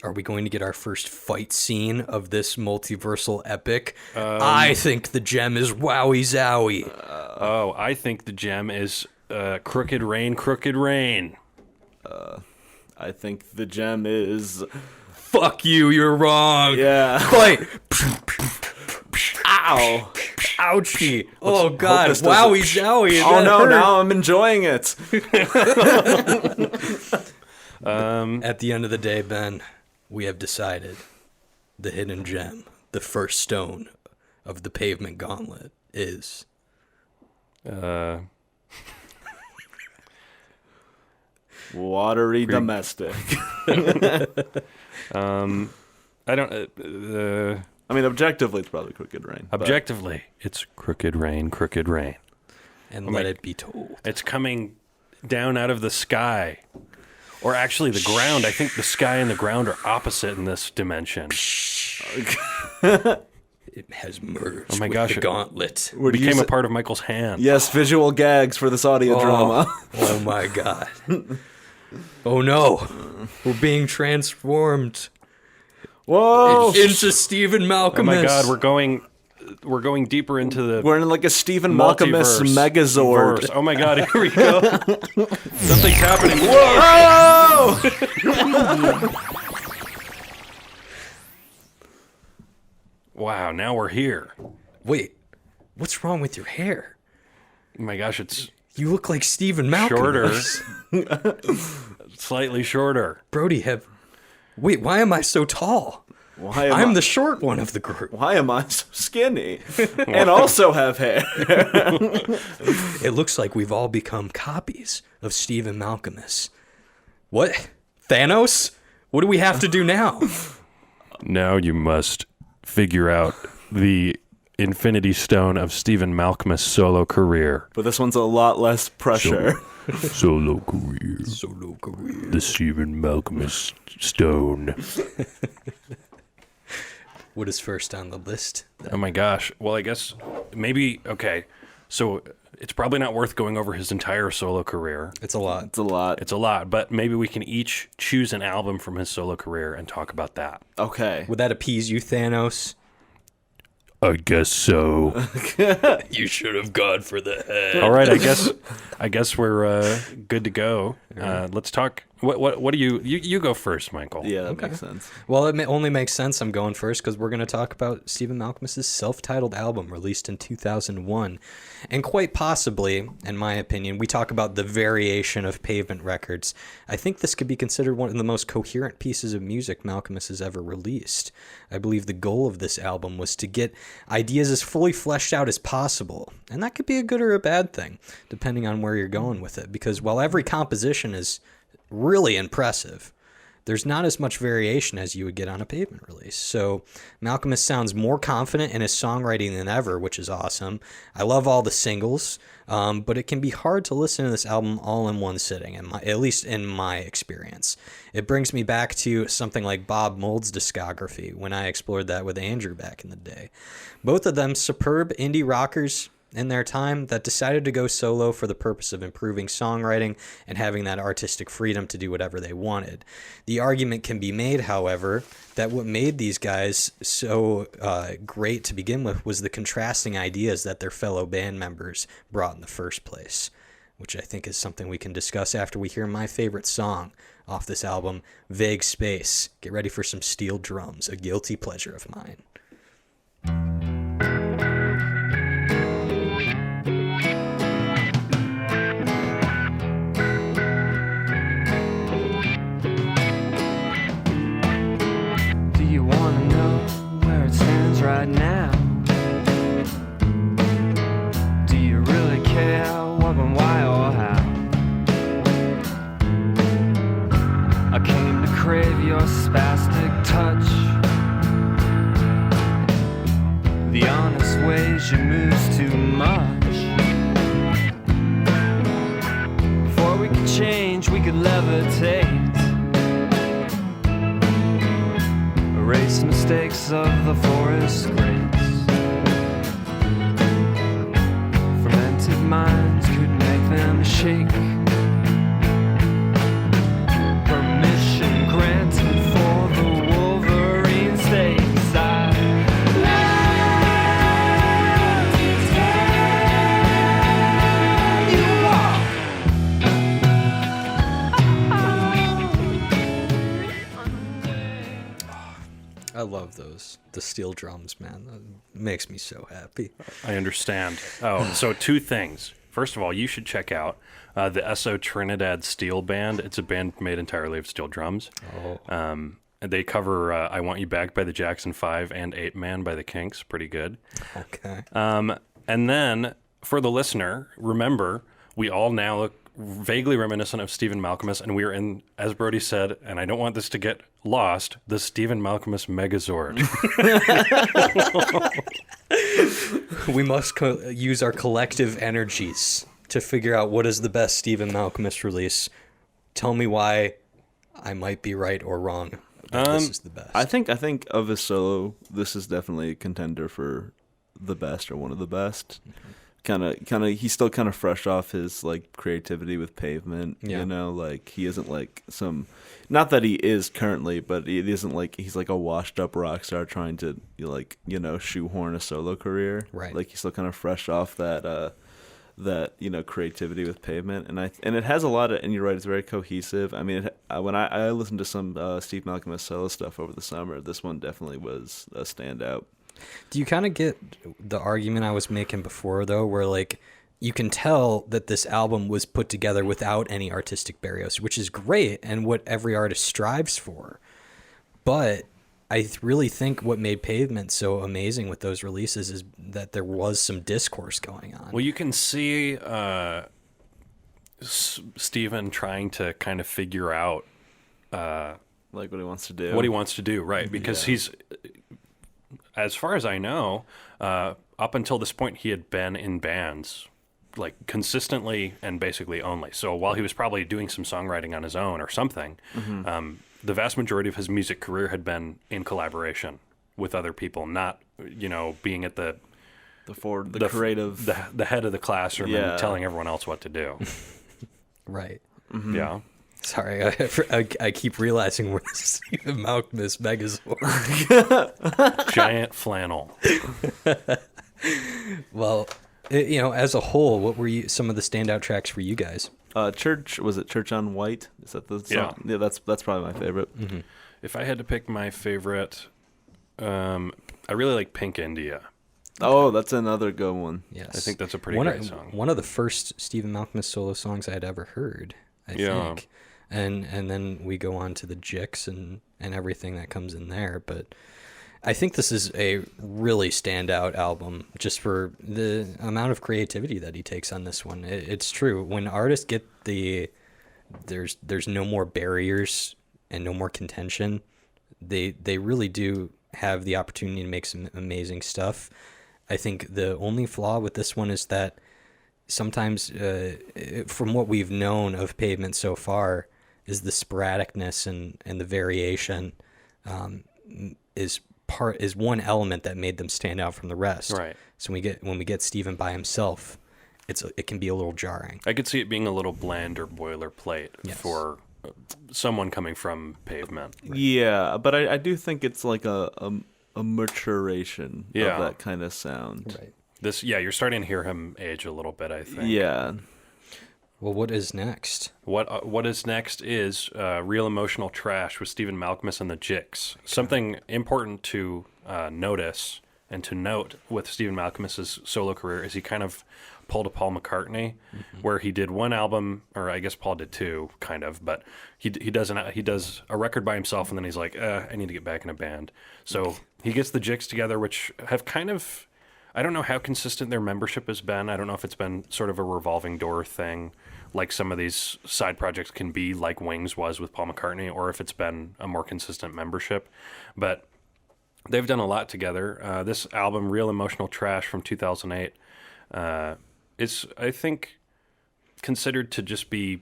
Are we going to get our first fight scene of this multiversal epic? I think the gem is Wowie Zowie. Oh, I think the gem is Crooked Rain, Crooked Rain. I think the gem is... Fuck you, you're wrong. Yeah. Fight. Ow. Ouchie. Oh, God. this doesn't- Wowie Zowie. Oh, that no, hurt. now I'm enjoying it. At the end of the day, Ben, we have decided the hidden gem, the first stone of the Pavement gauntlet is... Watery domestic. I don't... I mean, objectively, it's probably Crooked Rain. but- objectively, it's Crooked Rain, Crooked Rain. And Oh let my- it be told. It's coming down out of the sky. Or actually the ground. I think the sky and the ground are opposite in this dimension. It has merged Oh my with gosh, the gauntlet. Where do you Became a say- part of Michael's hand. Yes, visual gags for this audio drama. Oh my God. Oh no. We're being transformed Whoa! into Stephen Malkmus. Oh my God, we're going deeper into the We're in like a Stephen Malkmus multiverse. Megazord. Verse. Oh my God, here we go. Something's happening. Oh! Wow, now we're here. Wait, what's wrong with your hair? Oh my gosh, it's You look like Stephen Malkmus. shorter. Slightly shorter. Brody, wait, why am I so tall? Why am I'm I- the short one of the group. Why am I so skinny and also have hair? It looks like we've all become copies of Stephen Malkmus. What? Thanos? What do we have to do now? Now you must figure out the Infinity Stone of Stephen Malkmus' solo career. But this one's a lot less pressure. Solo career. Solo career. The Stephen Malkmus Stone. What is first on the list? Oh my gosh. Well, I guess maybe, okay. So it's probably not worth going over his entire solo career. It's a lot. It's a lot. It's a lot, but maybe we can each choose an album from his solo career and talk about that. Okay. Would that appease you, Thanos? I guess so. You should have gone for the head. All right, I guess we're good to go. Let's talk. What do you go first, Michael? Yeah, that makes sense. Well, it only makes sense I'm going first because we're going to talk about Stephen Malkmus's self-titled album released in 2001. And quite possibly, in my opinion, we talk about the variation of Pavement records. I think this could be considered one of the most coherent pieces of music Malkmus has ever released. I believe the goal of this album was to get ideas as fully fleshed out as possible. And that could be a good or a bad thing, depending on where you're going with it. Because while every composition is really impressive, there's not as much variation as you would get on a Pavement release. So Malkmus sounds more confident in his songwriting than ever, which is awesome. I love all the singles, but it can be hard to listen to this album all in one sitting, at least in my experience. It brings me back to something like Bob Mould's discography when I explored that with Andrew back in the day. Both of them superb indie rockers in their time that decided to go solo for the purpose of improving songwriting and having that artistic freedom to do whatever they wanted. The argument can be made, however, that what made these guys so great to begin with was the contrasting ideas that their fellow band members brought in the first place, which I think is something we can discuss after we hear my favorite song off this album, Vague Space. Get ready for some steel drums, a guilty pleasure of mine. Right now, do you really care what and why or how? I came to crave your spastic touch, the honest ways you move's too much. Before we could change, we could levitate, erase mistakes of the forest grace. Fermented minds could make them shake. Permission granted for the Wolverine stakes. I love the steel drums, man. That makes me so happy. I understand. Oh, so two things. First of all, you should check out the SO Trinidad Steel Band. It's a band made entirely of steel drums. Oh. They cover I Want You Back by the Jackson 5 and 8 Man by the Kinks. Pretty good. Okay. And then, for the listener, remember, we all now look vaguely reminiscent of Stephen Malkmus, and we are in, as Brody said, and I don't want this to get lost, the Stephen Malkmus Megazord. We must use our collective energies to figure out what is the best Stephen Malkmus release. Tell me why I might be right or wrong. This is the best. I think of his solo, this is definitely a contender for the best or one of the best. Kind of, he's still kind of fresh off his like creativity with Pavement. Yeah. You know, like he isn't like some, not that he is currently, but it isn't like he's like a washed up rock star trying to like, you know, shoehorn a solo career. Right. Like he's still kind of fresh off that you know, creativity with Pavement, and it has a lot of, and you're right, it's very cohesive. I mean, when I listened to some Steve Malkmus solo stuff over the summer, this one definitely was a standout. Do you kind of get the argument I was making before, though, where, like, you can tell that this album was put together without any artistic barriers, which is great and what every artist strives for. But I really think what made Pavement so amazing with those releases is that there was some discourse going on. Well, you can see Stephen trying to kind of figure out Like what he wants to do. what he wants to do, right? Because he's, as far as I know, up until this point, he had been in bands like consistently and basically only. So while he was probably doing some songwriting on his own or something, the vast majority of his music career had been in collaboration with other people, not, you know, being at the creative, the head of the classroom and telling everyone else what to do. Right. Yeah. Sorry, I keep realizing we're the Stephen Malkmus Megazord. Giant flannel. Well, As a whole, what were some of the standout tracks for you guys? Church, was it Church on White? Is that the song? Yeah, that's probably my favorite. Mm-hmm. If I had to pick my favorite, I really like Pink India. Oh, that's another good one. Yes. I think that's a pretty great song. One of the first Stephen Malkmus solo songs I had ever heard, I think. And then we go on to the Jicks and everything that comes in there. But I think this is a really standout album just for the amount of creativity that he takes on this one. It's true. When artists get there's no more barriers and no more contention, they really do have the opportunity to make some amazing stuff. I think the only flaw with this one is that sometimes, from what we've known of Pavement so far, is the sporadicness and the variation is one element that made them stand out from the rest. Right. So when we get Stephen by himself, it can be a little jarring. I could see it being a little bland or boilerplate for someone coming from Pavement. Right. Yeah, but I do think it's like a maturation of that kind of sound. Right. You're starting to hear him age a little bit, I think. Yeah. Well, what is next? What is next is Real Emotional Trash with Stephen Malkmus and the Jicks. Okay. Something important to notice and to note with Stephen Malkmus's solo career is he kind of pulled a Paul McCartney, where he did one album, or I guess Paul did two, kind of, but he does a record by himself, and then he's like, I need to get back in a band. So he gets the Jicks together, which have kind of, I don't know how consistent their membership has been. I don't know if it's been sort of a revolving door thing, like some of these side projects can be, like Wings was with Paul McCartney, or if it's been a more consistent membership. But they've done a lot together. This album, Real Emotional Trash from 2008, is, I think, considered to just be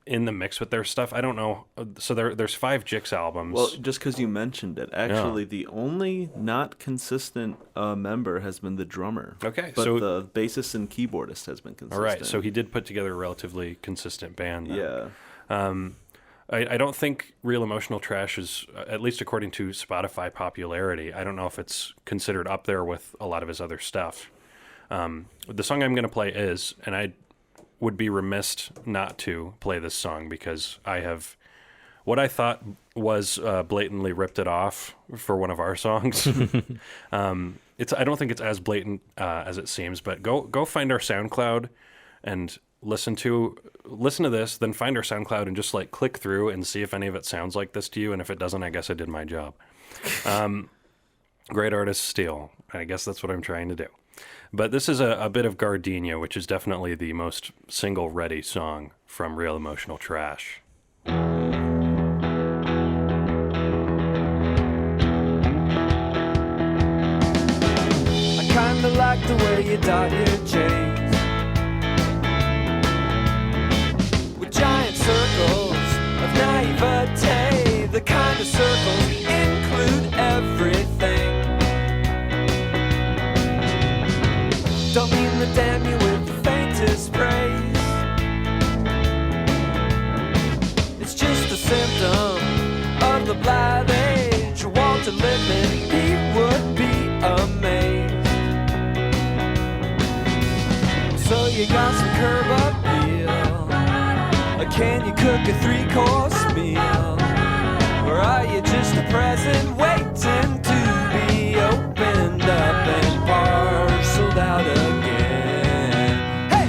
in the mix with their stuff. I don't know. So there's 5 Jicks albums. Well, just because you mentioned it, actually, the only not consistent member has been the drummer. Okay, but so the bassist and keyboardist has been consistent. All right, so he did put together a relatively consistent band. Then. Yeah. I don't think Real Emotional Trash is, at least according to Spotify popularity, I don't know if it's considered up there with a lot of his other stuff. The song I'm going to play is, and I would be remiss not to play this song because I have what I thought was blatantly ripped it off for one of our songs. I don't think it's as blatant as it seems, but go find our SoundCloud and listen to this, then find our SoundCloud and just like click through and see if any of it sounds like this to you, and if it doesn't, I guess I did my job. Great artists steal. I guess that's what I'm trying to do. But this is a bit of Gardenia, which is definitely the most single-ready song from Real Emotional Trash. I kinda like the way you dot your J's with giant circles of naivete. The kind of circles include everything. Don't mean to damn you with the faintest praise. It's just a symptom of the blind age. Walter Lippmann, he would be amazed. So you got some curb appeal, or can you cook a 3-course meal? Or are you just a present waiting to be opened up and parceled out again? Hey!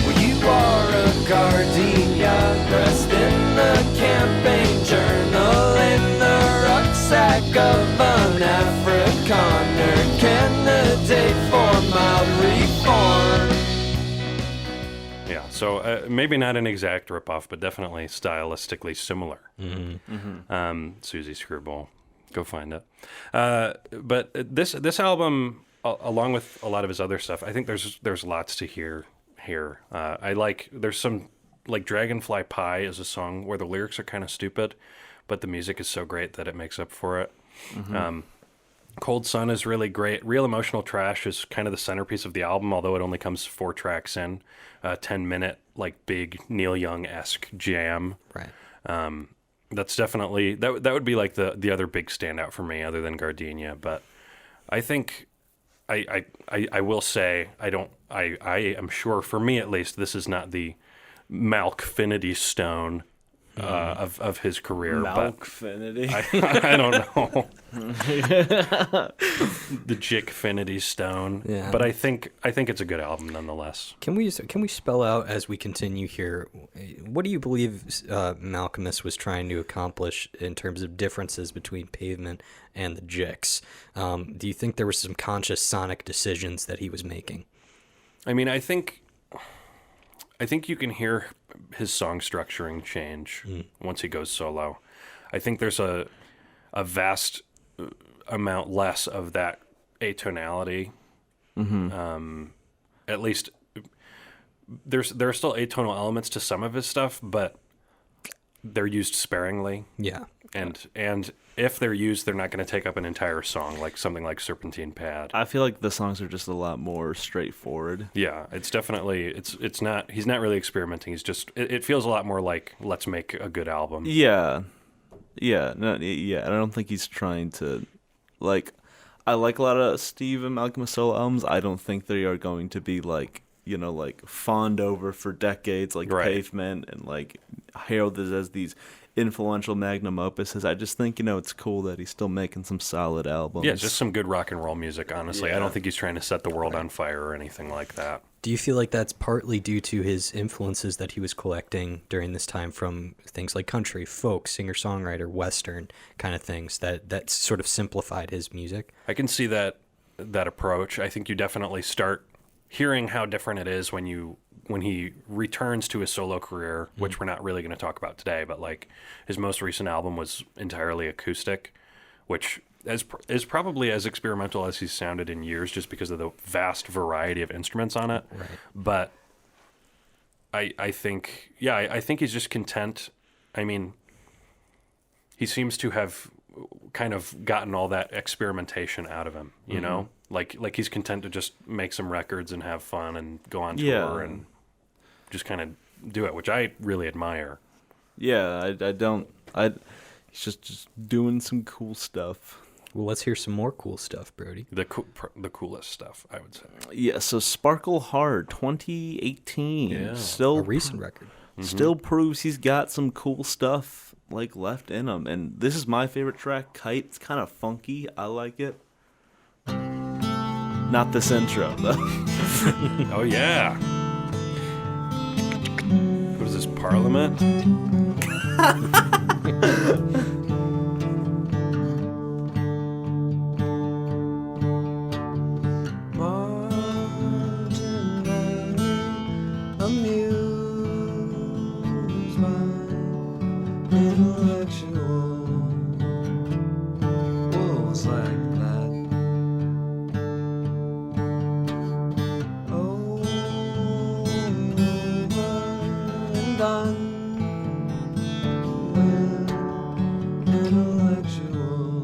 Well, you are a gardenia dressed in the campaign journal in the rucksack of an Afrikaner candidate for mild reform. So maybe not an exact ripoff, but definitely stylistically similar. Susie Screwball, go find it. But this album, along with a lot of his other stuff, I think there's lots to hear here. There's some, like Dragonfly Pie is a song where the lyrics are kind of stupid, but the music is so great that it makes up for it. Cold Sun is really great. Real Emotional Trash is kind of the centerpiece of the album, although it only comes 4 tracks in. 10-minute, like, big Neil Young-esque jam. Right. That's definitely... That would be, like, the other big standout for me, other than Gardenia. But I think I will say I am sure, for me at least, this is not the Malkfinity stone of his career. Malkfinity. But I don't know. The Jicks stone. Yeah. But I think it's a good album nonetheless. Can we spell out as we continue here? What do you believe Malkmus was trying to accomplish in terms of differences between Pavement and the Jicks? Do you think there were some conscious sonic decisions that he was making? I mean, I think you can hear his song structuring change once he goes solo. I think there's a vast amount less of that atonality. At least there are still atonal elements to some of his stuff, but they're used sparingly. Yeah. And if they're used, they're not going to take up an entire song, like something like Serpentine Pad. I feel like the songs are just a lot more straightforward. Yeah, it's definitely it's not. He's not really experimenting. He's just. It feels a lot more like let's make a good album. Yeah. I don't think he's trying to, like, I like a lot of Stephen Malkmus solo albums. I don't think they are going to be like, fawned over for decades, like Right. Pavement, and like heralded as these influential magnum opuses. I just think, it's cool that he's still making some solid albums. Yeah, just some good rock and roll music, honestly. I Yeah. don't think he's trying to set the world on fire or anything like that. Do you feel like that's partly due to his influences that he was collecting during this time from things like country, folk, singer-songwriter, Western kind of things that sort of simplified his music? I can see that approach. I think you definitely start hearing how different it is when he returns to his solo career, which we're not really going to talk about today, but like his most recent album was entirely acoustic, which is probably as experimental as he's sounded in years just because of the vast variety of instruments on it. Right. But I think he's just content. I mean, he seems to have kind of gotten all that experimentation out of him, you know? Like he's content to just make some records and have fun and go on tour and just kind of do it, which I really admire. Yeah, he's just doing some cool stuff. Well, let's hear some more cool stuff, Brody. The coolest stuff, I would say. Yeah, so Sparkle Hard 2018. Yeah. Still A recent record. still proves he's got some cool stuff like left in him. And this is my favorite track, Kite. It's kind of funky. I like it. Not this intro, though. Oh, yeah. What is this, Parliament? Amused by intellectual wolves like that. Over and done with intellectual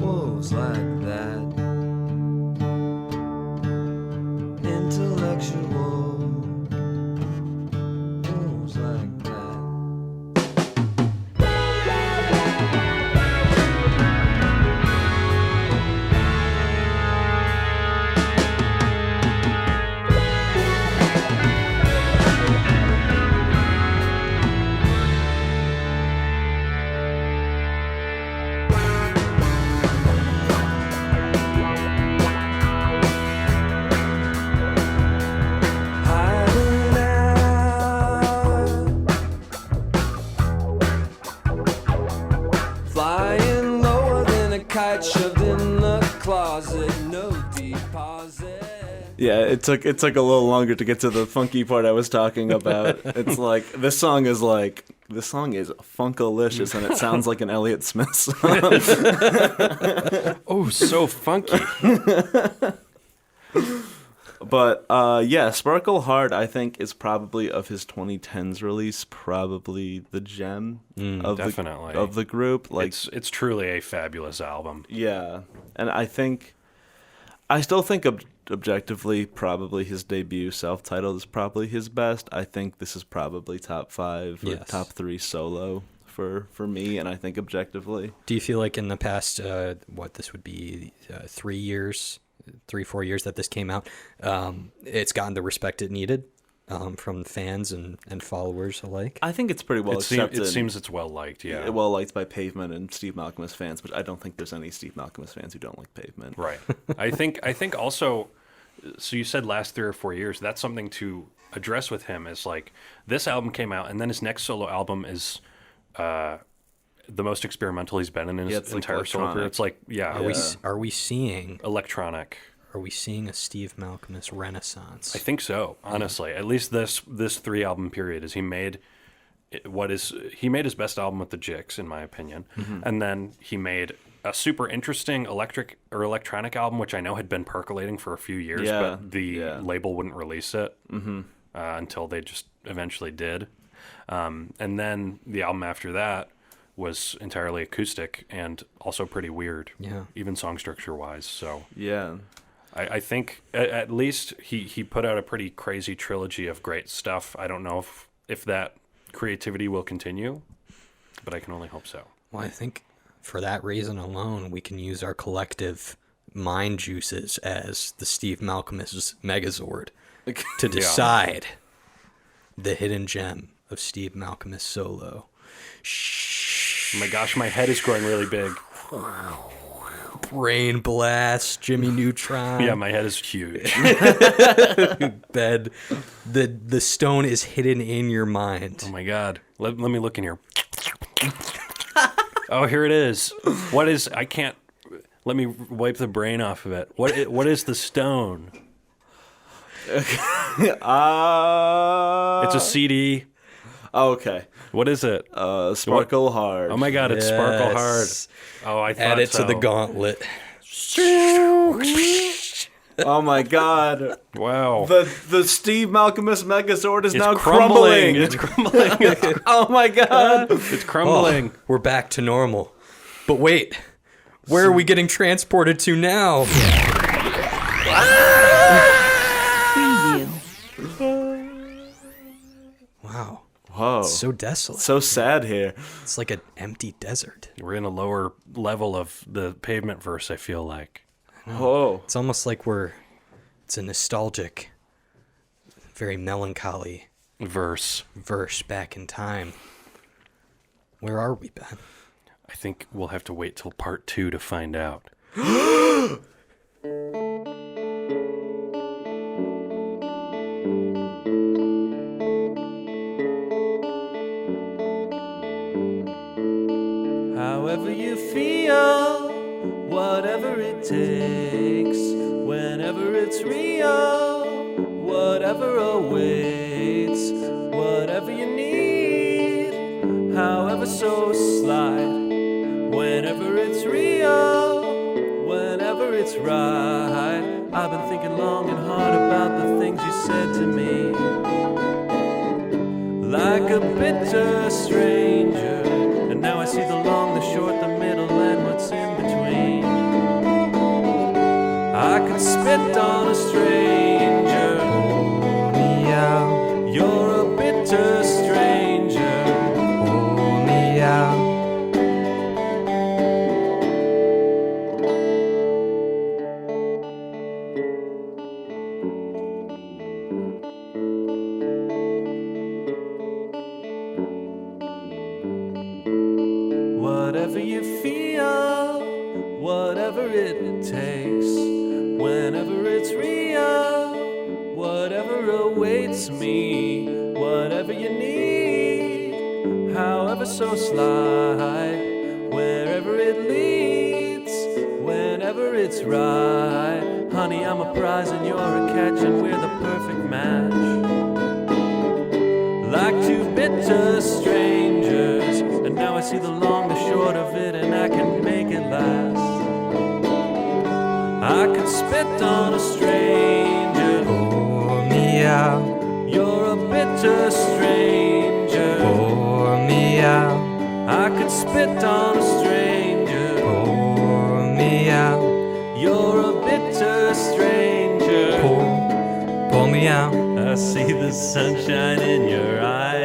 wolves like that. Intellectual wolves like that. Hiding out, flying lower than a kite shoved in the closet, no deposit. Yeah, it took a little longer to get to the funky part I was talking about. It's like this song is funkalicious and it sounds like an Elliott Smith song. Oh, so funky. But yeah, Sparkle Hard I think is probably of his 2010s release probably the gem definitely. of the group. Like It's truly a fabulous album. yeah, and I still think objectively probably his debut self-titled is probably his best. I think this is probably top 5 or Yes. top 3 solo for me, and I think objectively. Do you feel like in the past, this would be 3 years, 4 years that this came out, it's gotten the respect it needed from fans and followers alike? I think it's pretty well accepted. It seems it's well liked, yeah. Well liked by Pavement and Steve Malkmus fans, but I don't think there's any Steve Malkmus fans who don't like Pavement. Right. I think also, so you said last 3 or 4 years, that's something to address with him, is like, this album came out, and then his next solo album is the most experimental he's been in his entire solo career. It's like, Are we seeing electronic? Are we seeing a Steve Malkmus renaissance? I think so, honestly. At least this 3 album period is he made his best album with the Jicks, in my opinion. Mm-hmm. And then he made a super interesting electronic album, which I know had been percolating for a few years, but the label wouldn't release it until they just eventually did. And then the album after that was entirely acoustic and also pretty weird, even song structure wise. So I think at least he put out a pretty crazy trilogy of great stuff. I don't know if that creativity will continue, but I can only hope so. Well, I think for that reason alone, we can use our collective mind juices as the Steve Malkmus Megazord to decide the hidden gem of Steve Malkmus solo. Oh my gosh, my head is growing really big. Brain blast, Jimmy Neutron. Yeah, my head is huge. Bed. The stone is hidden in your mind. Oh my god. Let me look in here. Oh, here it is. What is... I can't... Let me wipe the brain off of it. What is the stone? It's a CD. Oh, okay. What is it? Sparkle Hard. Oh my god, it's Sparkle Hard. Oh, I thought Add it so. to the gauntlet. Oh my god. Wow. The Steve Malkmus Megazord is now crumbling. crumbling. It's crumbling. Oh my god. It's crumbling. Oh, we're back to normal. But wait, where are we getting transported to now? Wow. Whoa. It's so desolate. So sad here. It's like an empty desert. We're in a lower level of the Pavement-verse, I feel like. Whoa. It's almost like it's a nostalgic, very melancholy verse back in time. Where are we, Ben? I think we'll have to wait till part 2 to find out. However you feel, whatever it takes, whenever it's real, whatever awaits, whatever you need, however so slight, whenever it's real, whenever it's right. I've been thinking long and hard about the things you said to me, like a bitter stranger. And now I see the long, the short, the middle, and what's in between. I could spit on a stranger. Hold me out. You're a bitter stranger. Hold me out. Whatever you feel, whatever it takes, whenever it's real, whatever awaits me, whatever you need, however so slight, wherever it leads, whenever it's right. Honey, I'm a prize and you're a catch, and we're the perfect match. Like two bitter strangers, and now I see the long, the short of it, and I can make it last. I could spit on a stranger. Pour me out. You're a bitter stranger. Pour me out. I could spit on a stranger. Pour me out. You're a bitter stranger. Pour me out. I see the sunshine in your eyes.